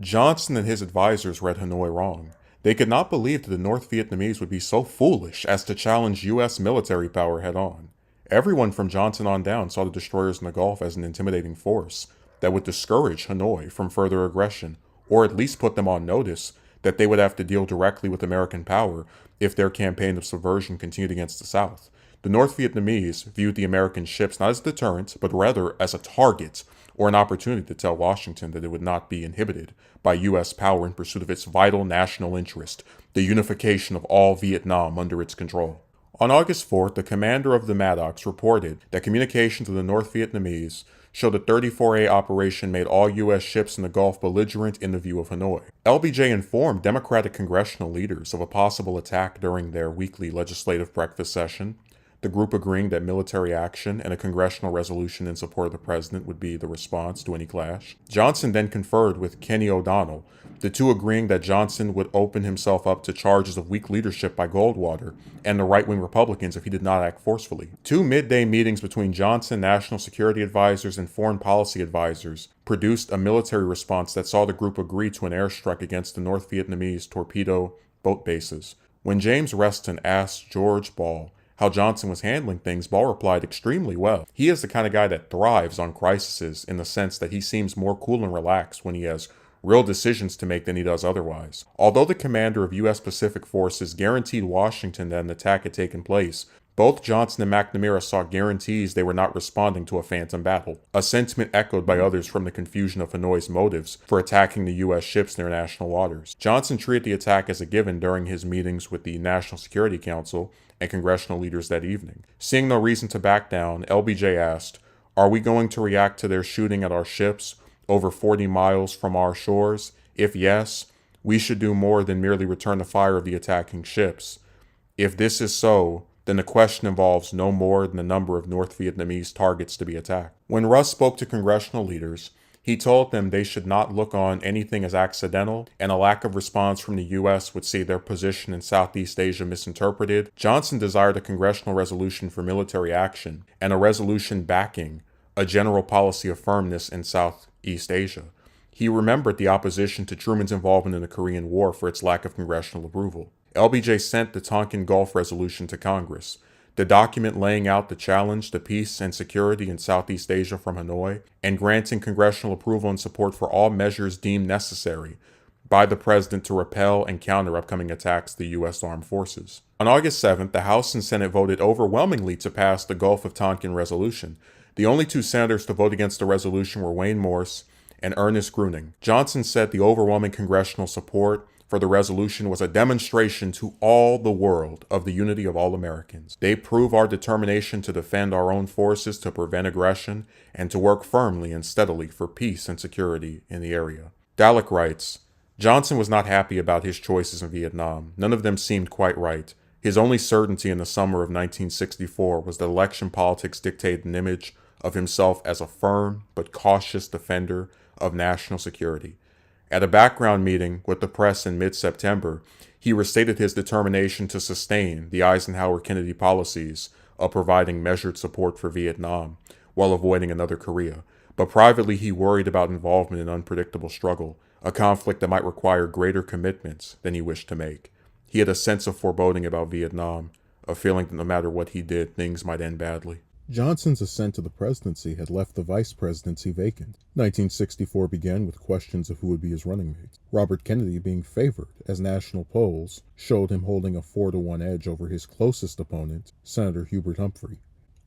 Speaker 1: Johnson and his advisors read Hanoi wrong. They could not believe that the North Vietnamese would be so foolish as to challenge U.S. military power head-on. Everyone from Johnson on down saw the destroyers in the Gulf as an intimidating force that would discourage Hanoi from further aggression, or at least put them on notice that they would have to deal directly with American power if their campaign of subversion continued against the South. The North Vietnamese viewed the American ships not as a deterrent, but rather as a target or an opportunity to tell Washington that it would not be inhibited by U.S. power in pursuit of its vital national interest, the unification of all Vietnam under its control.
Speaker 3: On August 4th, the commander of the Maddox reported that communications with the North Vietnamese showed the 34A operation made all U.S. ships in the Gulf belligerent in the view of Hanoi. LBJ informed Democratic congressional leaders of a possible attack during their weekly legislative breakfast session, the group agreeing that military action and a congressional resolution in support of the president would be the response to any clash. Johnson then conferred with Kenny O'Donnell, the two agreeing that Johnson would open himself up to charges of weak leadership by Goldwater and the right-wing Republicans if he did not act forcefully. Two midday meetings between Johnson, national security advisors, and foreign policy advisors produced a military response that saw the group agree to an airstrike against the North Vietnamese torpedo boat bases. When James Reston asked George Ball how Johnson was handling things, Ball replied, "Extremely well. He is the kind of guy that thrives on crises in the sense that he seems more cool and relaxed when he has real decisions to make than he does otherwise." Although the commander of U.S. Pacific Forces guaranteed Washington that an attack had taken place, both Johnson and McNamara sought guarantees they were not responding to a phantom battle, a sentiment echoed by others from the confusion of Hanoi's motives for attacking the U.S. ships in international waters. Johnson treated the attack as a given during his meetings with the National Security Council and congressional leaders that evening. Seeing no reason to back down, LBJ asked, "Are we going to react to their shooting at our ships over 40 miles from our shores? If yes, we should do more than merely return the fire of the attacking ships. If this is so, then the question involves no more than the number of North Vietnamese targets to be attacked." When Russ spoke to congressional leaders, he told them they should not look on anything as accidental, and a lack of response from the U.S. would see their position in Southeast Asia misinterpreted. Johnson desired a congressional resolution for military action, and a resolution backing a general policy of firmness in Southeast Asia. He remembered the opposition to Truman's involvement in the Korean War for its lack of congressional approval. LBJ sent the Tonkin Gulf Resolution to Congress, the document laying out the challenge to peace and security in Southeast Asia from Hanoi, and granting congressional approval and support for all measures deemed necessary by the president to repel and counter upcoming attacks to the U.S. Armed Forces. On August 7th, the House and Senate voted overwhelmingly to pass the Gulf of Tonkin Resolution. The only two senators to vote against the resolution were Wayne Morse and Ernest Gruning. Johnson said the overwhelming congressional support for the resolution was a demonstration to all the world of the unity of all Americans. They prove our determination to defend our own forces, to prevent aggression, and to work firmly and steadily for peace and security in the area. Dalek writes, Johnson was not happy about his choices in Vietnam. None of them seemed quite right. His only certainty in the summer of 1964 was that election politics dictated an image of himself as a firm but cautious defender of national security. At a background meeting with the press in mid-September, he restated his determination to sustain the Eisenhower-Kennedy policies of providing measured support for Vietnam while avoiding another Korea. But privately, he worried about involvement in unpredictable struggle, a conflict that might require greater commitments than he wished to make. He had a sense of foreboding about Vietnam, a feeling that no matter what he did, things might end badly.
Speaker 1: Johnson's ascent to the presidency had left the vice presidency vacant. 1964 began with questions of who would be his running mate. Robert Kennedy being favored, as national polls showed him holding a 4-1 edge over his closest opponent, Senator Hubert Humphrey.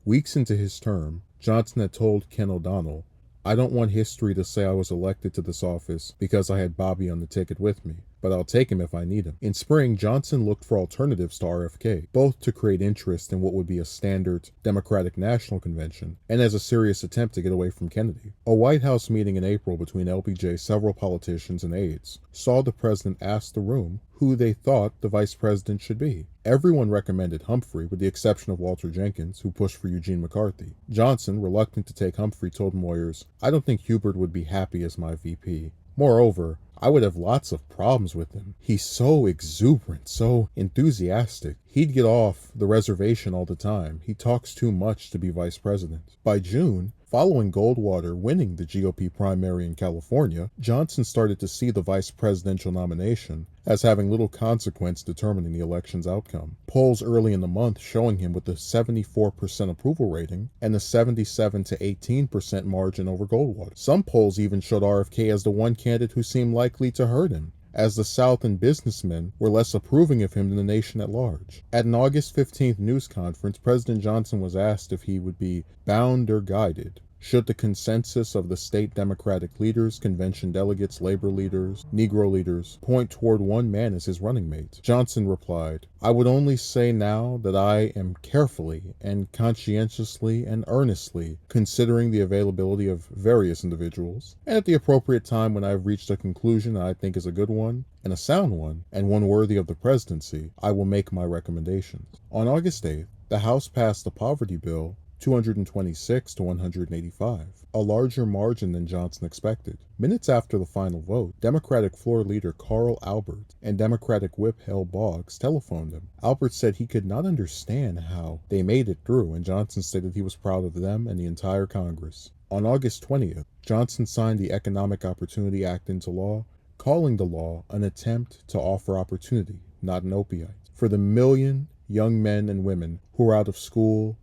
Speaker 1: Weeks into his term, Johnson had told Ken O'Donnell, "I don't want history to say I was elected to this office because I had Bobby on the ticket with me, but I'll take him if I need him." In spring, Johnson looked for alternatives to RFK, both to create interest in what would be a standard Democratic National Convention, and as a serious attempt to get away from Kennedy. A White House meeting in April between LBJ, several politicians, and aides saw the president ask the room who they thought the vice president should be. Everyone recommended Humphrey, with the exception of Walter Jenkins, who pushed for Eugene McCarthy. Johnson, reluctant to take Humphrey, told lawyers, "I don't think Hubert would be happy as my VP. Moreover, I would have lots of problems with him. He's so exuberant, so enthusiastic. He'd get off the reservation all the time. He talks too much to be vice president." By June, following Goldwater winning the GOP primary in California, Johnson started to see the vice presidential nomination as having little consequence determining the election's outcome. Polls early in the month showing him with a 74% approval rating and a 77 to 18% margin over Goldwater. Some polls even showed RFK as the one candidate who seemed likely to hurt him, as the South and businessmen were less approving of him than the nation at large. At an August 15th news conference, President Johnson was asked if he would be bound or guided Should the consensus of the state Democratic leaders, convention delegates, labor leaders, Negro leaders point toward one man as his running mate? Johnson replied, I would only say now that I am carefully and conscientiously and earnestly considering the availability of various individuals, and at the appropriate time when I have reached a conclusion I think is a good one, and a sound one, and one worthy of the presidency, I will make my recommendations. On August 8th, the House passed the poverty bill 226 to 185, a larger margin than Johnson expected. Minutes after the final vote, Democratic floor leader Carl Albert and Democratic whip Hal Boggs telephoned him. Albert said he could not understand how they made it through, and Johnson stated he was proud of them and the entire Congress. On August 20th, Johnson signed the Economic Opportunity Act into law, calling the law an attempt to offer opportunity, not an opiate, for the million young men and women who are out of school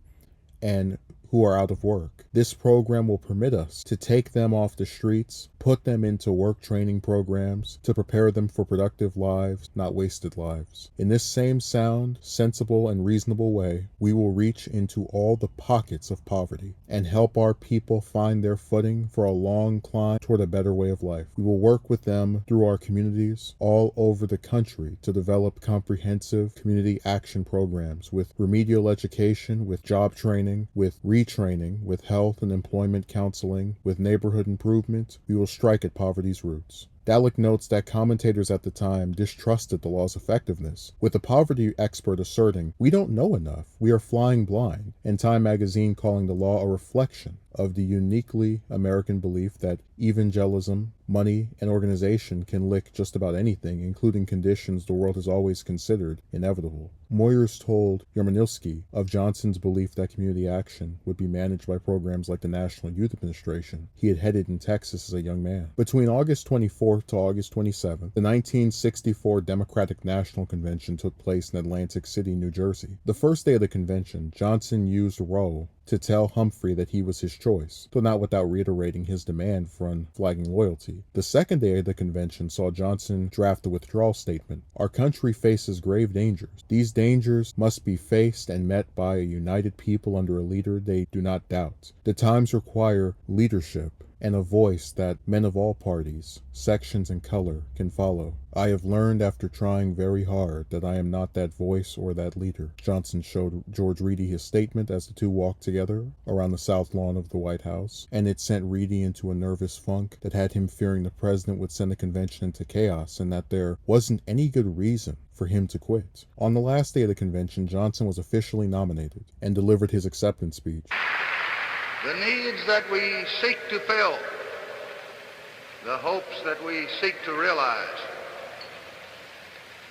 Speaker 1: and who are out of work. This program will permit us to take them off the streets, put them into work training programs to prepare them for productive lives, not wasted lives. In this same sound, sensible, and reasonable way, we will reach into all the pockets of poverty and help our people find their footing for a long climb toward a better way of life. We will work with them through our communities all over the country to develop comprehensive community action programs with remedial education, with job training, with retraining, with health and employment counseling, with neighborhood improvement. We will strike at poverty's roots. Dalek notes that commentators at the time distrusted the law's effectiveness, with the poverty expert asserting, "We don't know enough, we are flying blind," and Time magazine calling the law a reflection of the uniquely American belief that evangelism, money, and organization can lick just about anything, including conditions the world has always considered inevitable. Moyers told Yermilski of Johnson's belief that community action would be managed by programs like the National Youth Administration he had headed in Texas as a young man. Between August 24th to August 27th, the 1964 Democratic National Convention took place in Atlantic City, New Jersey. The first day of the convention, Johnson used Roe to tell Humphrey that he was his choice, though not without reiterating his demand for unflagging loyalty. The second day of the convention saw Johnson draft the withdrawal statement. Our country faces grave dangers. These dangers must be faced and met by a united people under a leader they do not doubt. The times require leadership and a voice that men of all parties, sections, and color can follow. I have learned after trying very hard that I am not that voice or that leader. Johnson showed George Reedy his statement as the two walked together around the south lawn of the White House, and it sent Reedy into a nervous funk that had him fearing the president would send the convention into chaos and that there wasn't any good reason for him to quit. On the last day of the convention, Johnson was officially nominated and delivered his acceptance speech.
Speaker 2: The needs that we seek to fill, the hopes that we seek to realize,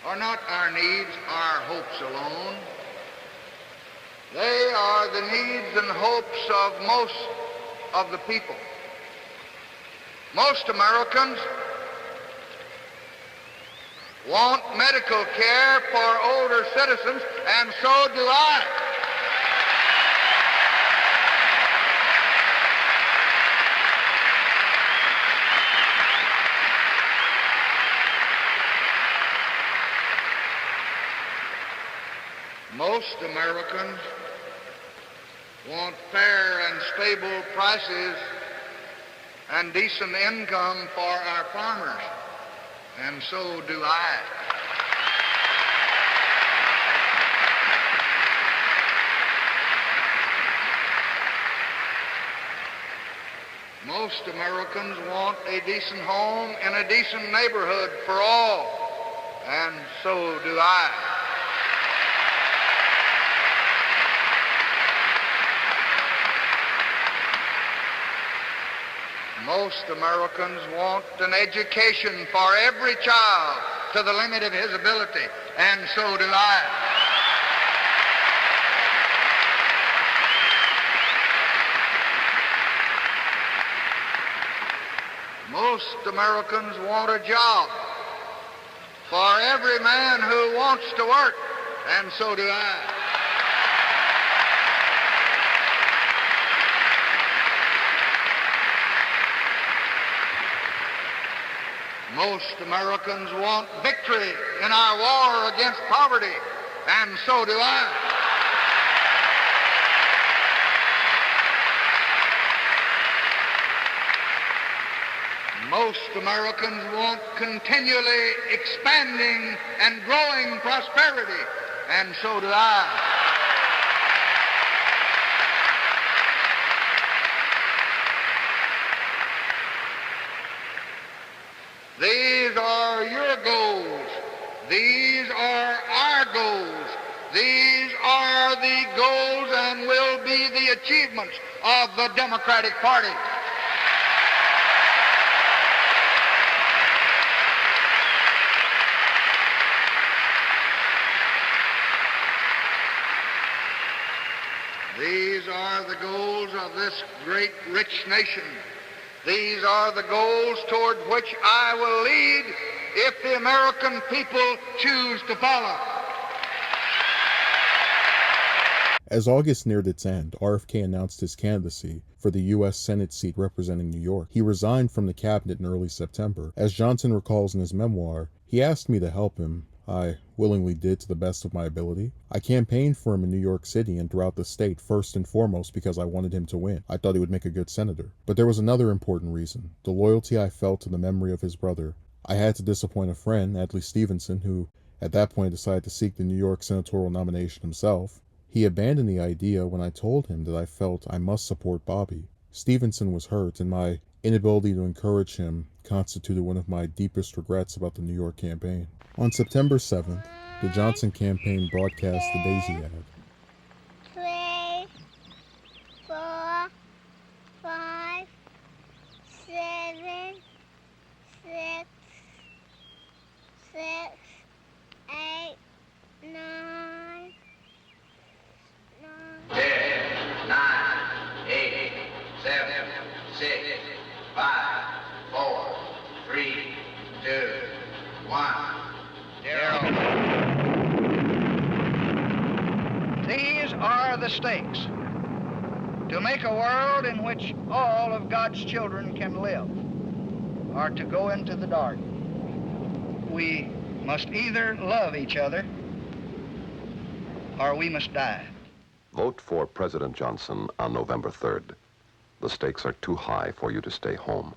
Speaker 2: are not our needs, our hopes alone. They are the needs and hopes of most of the people. Most Americans want medical care for older citizens, and so do I. Most Americans want fair and stable prices and decent income for our farmers, and so do I. Most Americans want a decent home in a decent neighborhood for all, and so do I. Most Americans want an education for every child to the limit of his ability, and so do I. Most Americans want a job for every man who wants to work, and so do I. Most Americans want victory in our war against poverty, and so do I. Most Americans want continually expanding and growing prosperity, and so do I. These are your goals. These are our goals. These are the goals and will be the achievements of the Democratic Party. These are the goals of this great, rich nation. These are the goals toward which I will lead if the American people choose to follow.
Speaker 1: As August neared its end, RFK announced his candidacy for the U.S. Senate seat representing New York. He resigned from the cabinet in early September. As Johnson recalls in his memoir, he asked me to help him. I willingly did to the best of my ability. I campaigned for him in New York City and throughout the state, first and foremost because I wanted him to win. I thought he would make a good senator. But there was another important reason, the loyalty I felt to the memory of his brother. I had to disappoint a friend, Adlai Stevenson, who at that point decided to seek the New York senatorial nomination himself. He abandoned the idea when I told him that I felt I must support Bobby. Stevenson was hurt, and my inability to encourage him constituted one of my deepest regrets about the New York campaign. On September 7th, the Johnson campaign broadcast the Daisy ad.
Speaker 4: 3, 4, 5, 7, 6, 8, 9,
Speaker 2: 10, 9, 8, 7, 6, 5, 4, 3, 2, 1. These are the stakes to make a world in which all of God's children can live, or to go into the dark. We must either love each other or we must die.
Speaker 5: Vote for President Johnson on November 3rd. The stakes are too high for you to stay home.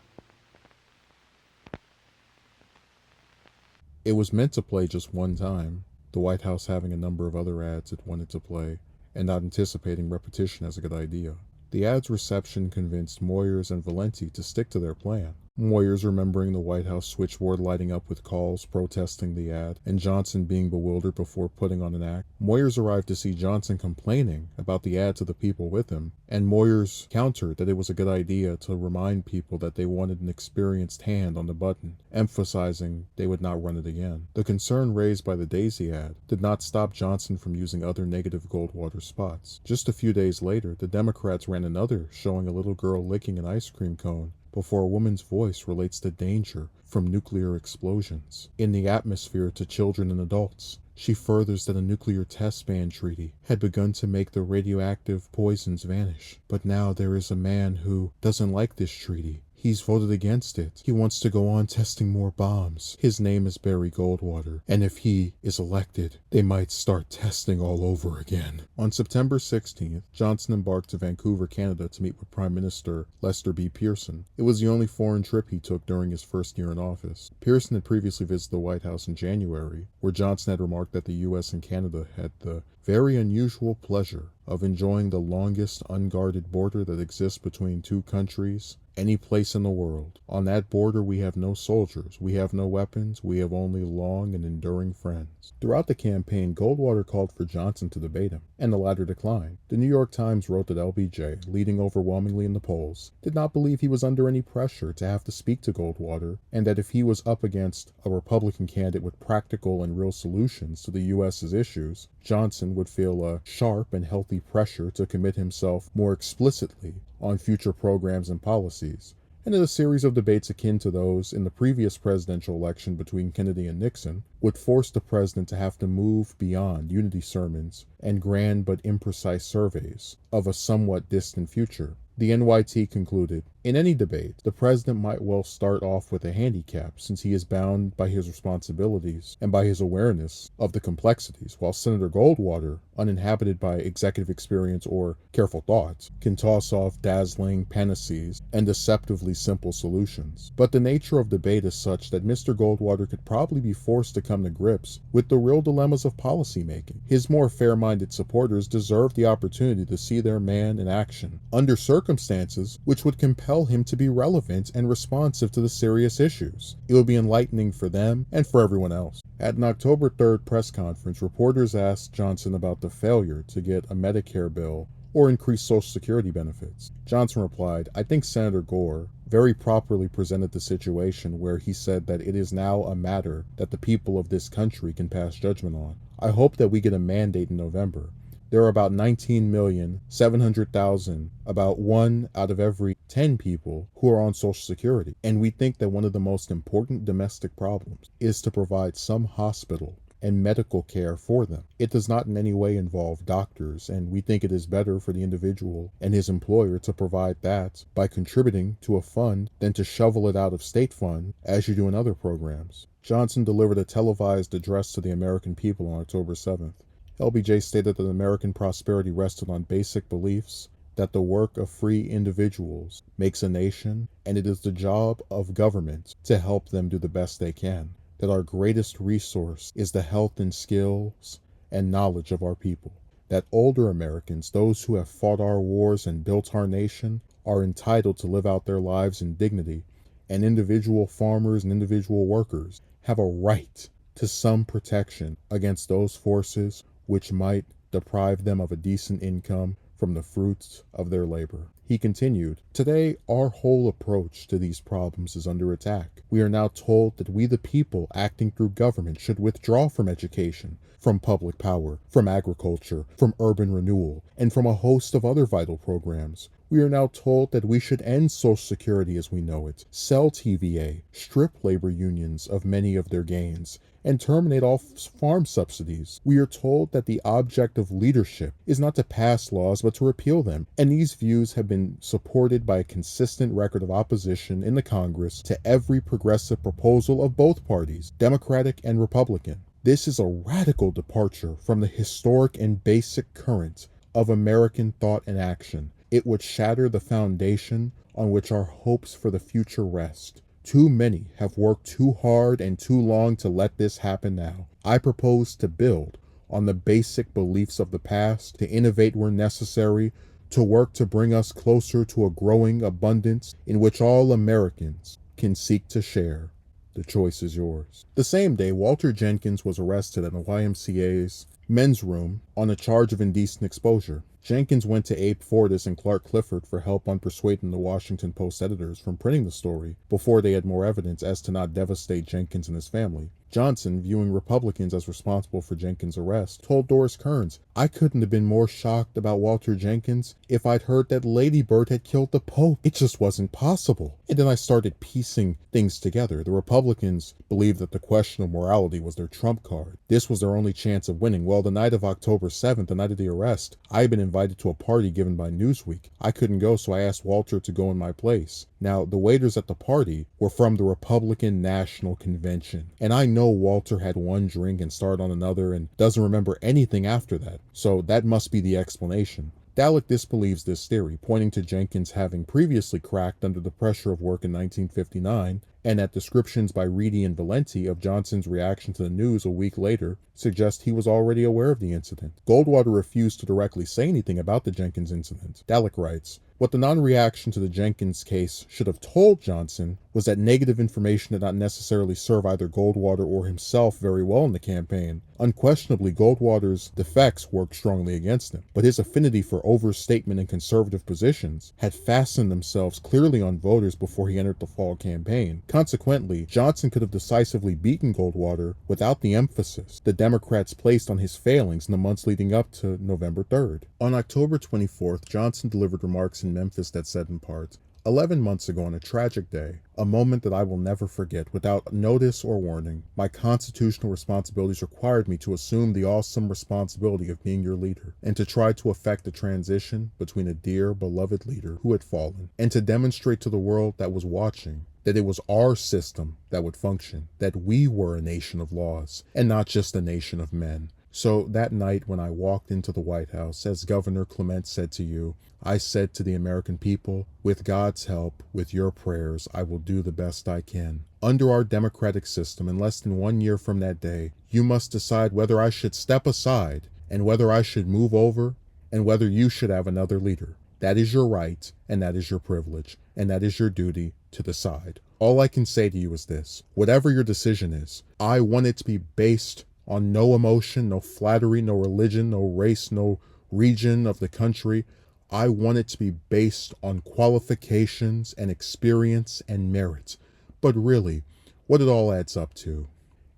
Speaker 1: It was meant to play just one time, the White House having a number of other ads it wanted to play, and not anticipating repetition as a good idea. The ad's reception convinced Moyers and Valenti to stick to their plan. Moyers remembering the White House switchboard lighting up with calls protesting the ad, and Johnson being bewildered before putting on an act. Moyers arrived to see Johnson complaining about the ad to the people with him, and Moyers countered that it was a good idea to remind people that they wanted an experienced hand on the button, emphasizing they would not run it again. The concern raised by the Daisy ad did not stop Johnson from using other negative Goldwater spots. Just a few days later, the Democrats ran another showing a little girl licking an ice cream cone before a woman's voice relates the danger from nuclear explosions in the atmosphere to children and adults. She furthers that a nuclear test ban treaty had begun to make the radioactive poisons vanish. But now there is a man who doesn't like this treaty. He's voted against it. He wants to go on testing more bombs. His name is Barry Goldwater, and if he is elected, they might start testing all over again. On September 16th, Johnson embarked to Vancouver, Canada to meet with Prime Minister Lester B. Pearson. It was the only foreign trip he took during his first year in office. Pearson had previously visited the White House in January, where Johnson had remarked that the U.S. and Canada had the very unusual pleasure of enjoying the longest unguarded border that exists between two countries any place in the world. On that border we have no soldiers, we have no weapons, we have only long and enduring friends. Throughout the campaign, Goldwater called for Johnson to debate him, and the latter declined. The New York Times wrote that LBJ, leading overwhelmingly in the polls, did not believe he was under any pressure to have to speak to Goldwater, and that if he was up against a Republican candidate with practical and real solutions to the U.S.'s issues, Johnson would feel a sharp and healthy pressure to commit himself more explicitly on future programs and policies. And in a series of debates akin to those in the previous presidential election between Kennedy and Nixon, would force the president to have to move beyond unity sermons and grand but imprecise surveys of a somewhat distant future. The NYT concluded, In any debate, the president might well start off with a handicap since he is bound by his responsibilities and by his awareness of the complexities, while Senator Goldwater, uninhabited by executive experience or careful thought, can toss off dazzling panaceas and deceptively simple solutions. But the nature of debate is such that Mr. Goldwater could probably be forced to come to grips with the real dilemmas of policymaking. His more fair-minded supporters deserve the opportunity to see their man in action under circumstances which would compel him to be relevant and responsive to the serious issues. It would be enlightening for them and for everyone else. At an October 3rd press conference, reporters asked Johnson about the failure to get a Medicare bill or increase Social Security benefits. Johnson replied, "I think Senator Gore very properly presented the situation where he said that it is now a matter that the people of this country can pass judgment on. I hope that we get a mandate in November. There are about 19,700,000, about 1 out of every 10 people who are on Social Security. And we think that one of the most important domestic problems is to provide some hospital and medical care for them. It does not in any way involve doctors, and we think it is better for the individual and his employer to provide that by contributing to a fund than to shovel it out of state fund as you do in other programs." Johnson delivered a televised address to the American people on October 7th. LBJ stated that American prosperity rested on basic beliefs that the work of free individuals makes a nation, and it is the job of government to help them do the best they can. That our greatest resource is the health and skills and knowledge of our people. That older Americans, those who have fought our wars and built our nation, are entitled to live out their lives in dignity, and individual farmers and individual workers have a right to some protection against those forces which might deprive them of a decent income from the fruits of their labor. He continued, "Today, our whole approach to these problems is under attack. We are now told that we the people acting through government should withdraw from education, from public power, from agriculture, from urban renewal, and from a host of other vital programs. We are now told that we should end Social Security as we know it, sell TVA, strip labor unions of many of their gains, and terminate all farm subsidies. We are told that the object of leadership is not to pass laws but to repeal them, and these views have been supported by a consistent record of opposition in the Congress to every progressive proposal of both parties, Democratic and Republican. This is a radical departure from the historic and basic current of American thought and action. It would shatter the foundation on which our hopes for the future rest. Too many have worked too hard and too long to let this happen now. I propose to build on the basic beliefs of the past, to innovate where necessary, to work to bring us closer to a growing abundance in which all Americans can seek to share. The choice is yours." The same day, Walter Jenkins was arrested at the YMCA's men's room on a charge of indecent exposure. Jenkins went to Abe Fortas and Clark Clifford for help on persuading the Washington Post editors from printing the story before they had more evidence as to not devastate Jenkins and his family. Johnson, viewing Republicans as responsible for Jenkins' arrest, told Doris Kearns, "I couldn't have been more shocked about Walter Jenkins if I'd heard that Lady Bird had killed the Pope. It just wasn't possible." And then I started piecing things together. The Republicans believed that the question of morality was their trump card. This was their only chance of winning. Well, the night of October 7th, the night of the arrest, I had been invited to a party given by Newsweek. I couldn't go, so I asked Walter to go in my place. Now, the waiters at the party were from the Republican National Convention, and I know Walter had one drink and started on another and doesn't remember anything after that, so that must be the explanation. Dalek disbelieves this theory, pointing to Jenkins having previously cracked under the pressure of work in 1959, and that descriptions by Reedy and Valenti of Johnson's reaction to the news a week later suggest he was already aware of the incident. Goldwater refused to directly say anything about the Jenkins incident. Dalek writes, "What the non-reaction to the Jenkins case should have told Johnson was that negative information did not necessarily serve either Goldwater or himself very well in the campaign. Unquestionably, Goldwater's defects worked strongly against him, but his affinity for overstatement and conservative positions had fastened themselves clearly on voters before he entered the fall campaign. Consequently, Johnson could have decisively beaten Goldwater without the emphasis the Democrats placed on his failings in the months leading up to November 3rd. On October 24th, Johnson delivered remarks in Memphis that said in part, 11 months ago on a tragic day, a moment that I will never forget, without notice or warning, my constitutional responsibilities required me to assume the awesome responsibility of being your leader, and to try to effect a transition between a dear, beloved leader who had fallen, and to demonstrate to the world that was watching that it was our system that would function, that we were a nation of laws, and not just a nation of men. So that night when I walked into the White House, as Governor Clement said to you, I said to the American people, with God's help, with your prayers, I will do the best I can. Under our democratic system, in less than 1 year from that day, you must decide whether I should step aside and whether I should move over and whether you should have another leader. That is your right, and that is your privilege, and that is your duty to decide. All I can say to you is this: whatever your decision is, I want it to be based on no emotion, no flattery, no religion, no race, no region of the country. I want it to be based on qualifications and experience and merit. But really, what it all adds up to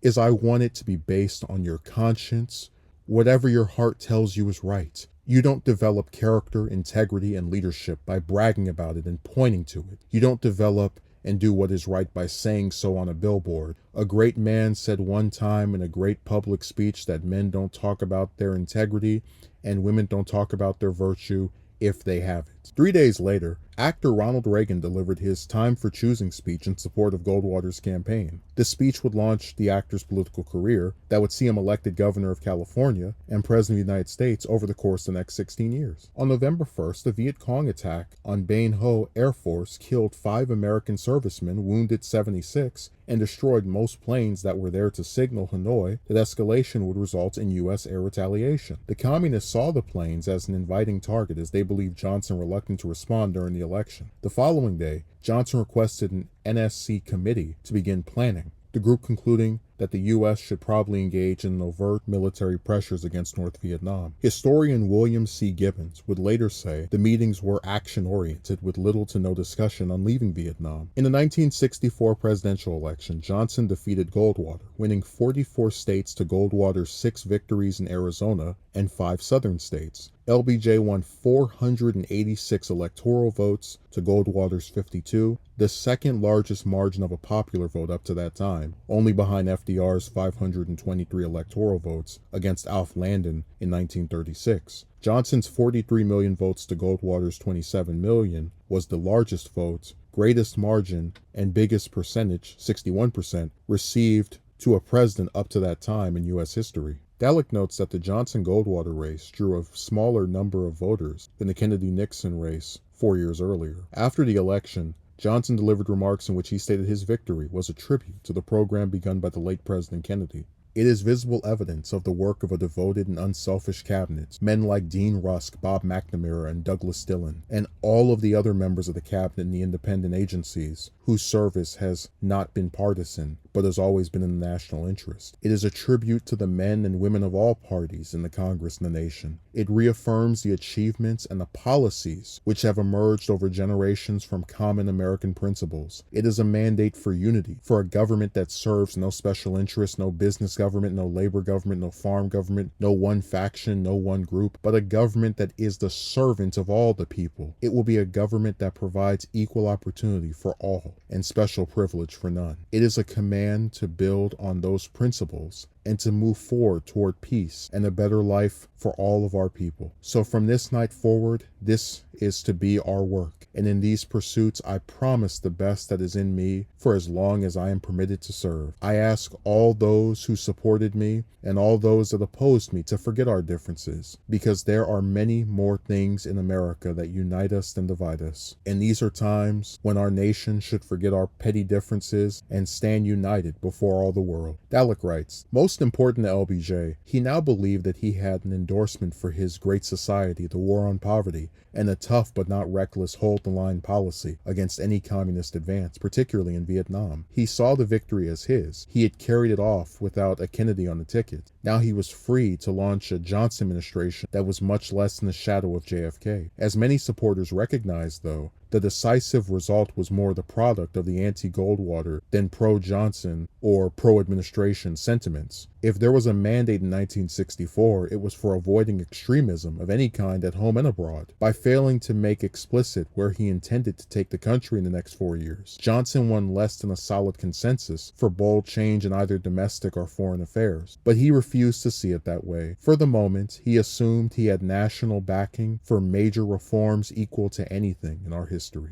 Speaker 1: is I want it to be based on your conscience, whatever your heart tells you is right. You don't develop character, integrity, and leadership by bragging about it and pointing to it. You don't develop and do what is right by saying so on a billboard. A great man said one time in a great public speech that men don't talk about their integrity and women don't talk about their virtue if they have it. 3 days later, actor Ronald Reagan delivered his Time for Choosing speech in support of Goldwater's campaign. This speech would launch the actor's political career that would see him elected governor of California and president of the United States over the course of the next 16 years. On November 1st, the Viet Cong attack on Bain Ho Air Force killed 5 American servicemen, wounded 76, and destroyed most planes that were there to signal Hanoi that escalation would result in U.S. air retaliation. The communists saw the planes as an inviting target as they believed Johnson reluctant to respond during the election. The following day, Johnson requested an NSC committee to begin planning, the group concluding that the U.S. should probably engage in overt military pressures against North Vietnam. Historian William C. Gibbons would later say the meetings were action-oriented with little to no discussion on leaving Vietnam. In the 1964 presidential election, Johnson defeated Goldwater, winning 44 states to Goldwater's 6 victories in Arizona and 5 southern states. LBJ won 486 electoral votes to Goldwater's 52, the second largest margin of a popular vote up to that time, only behind FDR's 523 electoral votes against Alf Landon in 1936. Johnson's 43 million votes to Goldwater's 27 million was the largest vote, greatest margin, and biggest percentage, 61%, received to a president up to that time in U.S. history. Dalek notes that the Johnson-Goldwater race drew a smaller number of voters than the Kennedy-Nixon race 4 years earlier. After the election, Johnson delivered remarks in which he stated his victory was a tribute to the program begun by the late President Kennedy. It is visible evidence of the work of a devoted and unselfish cabinet, men like Dean Rusk, Bob McNamara, and Douglas Dillon, and all of the other members of the cabinet and the independent agencies whose service has not been partisan, but has always been in the national interest. It is a tribute to the men and women of all parties in the Congress and the nation. It reaffirms the achievements and the policies which have emerged over generations from common American principles. It is a mandate for unity, for a government that serves no special interest, no business government, no labor government, no farm government, no one faction, no one group, but a government that is the servant of all the people. It will be a government that provides equal opportunity for all and special privilege for none. It is a command to build on those principles and to move forward toward peace and a better life for all of our people. So from this night forward, this is to be our work. And in these pursuits, I promise the best that is in me for as long as I am permitted to serve. I ask all those who supported me and all those that opposed me to forget our differences, because there are many more things in America that unite us than divide us. And these are times when our nation should forget our petty differences and stand united before all the world. Dalek writes, most important to LBJ, he now believed that he had an endorsement for his great society, the war on poverty, and a tough but not reckless hold-the-line policy against any communist advance, particularly in Vietnam. He saw the victory as his. He had carried it off without a Kennedy on the ticket. Now he was free to launch a Johnson administration that was much less in the shadow of JFK. As many supporters recognized, though, the decisive result was more the product of the anti-Goldwater than pro-Johnson or pro-administration sentiments. If there was a mandate in 1964, it was for avoiding extremism of any kind at home and abroad. By failing to make explicit where he intended to take the country in the next 4 years, Johnson won less than a solid consensus for bold change in either domestic or foreign affairs. But he refused to see it that way. For the moment, he assumed he had national backing for major reforms equal to anything in our history.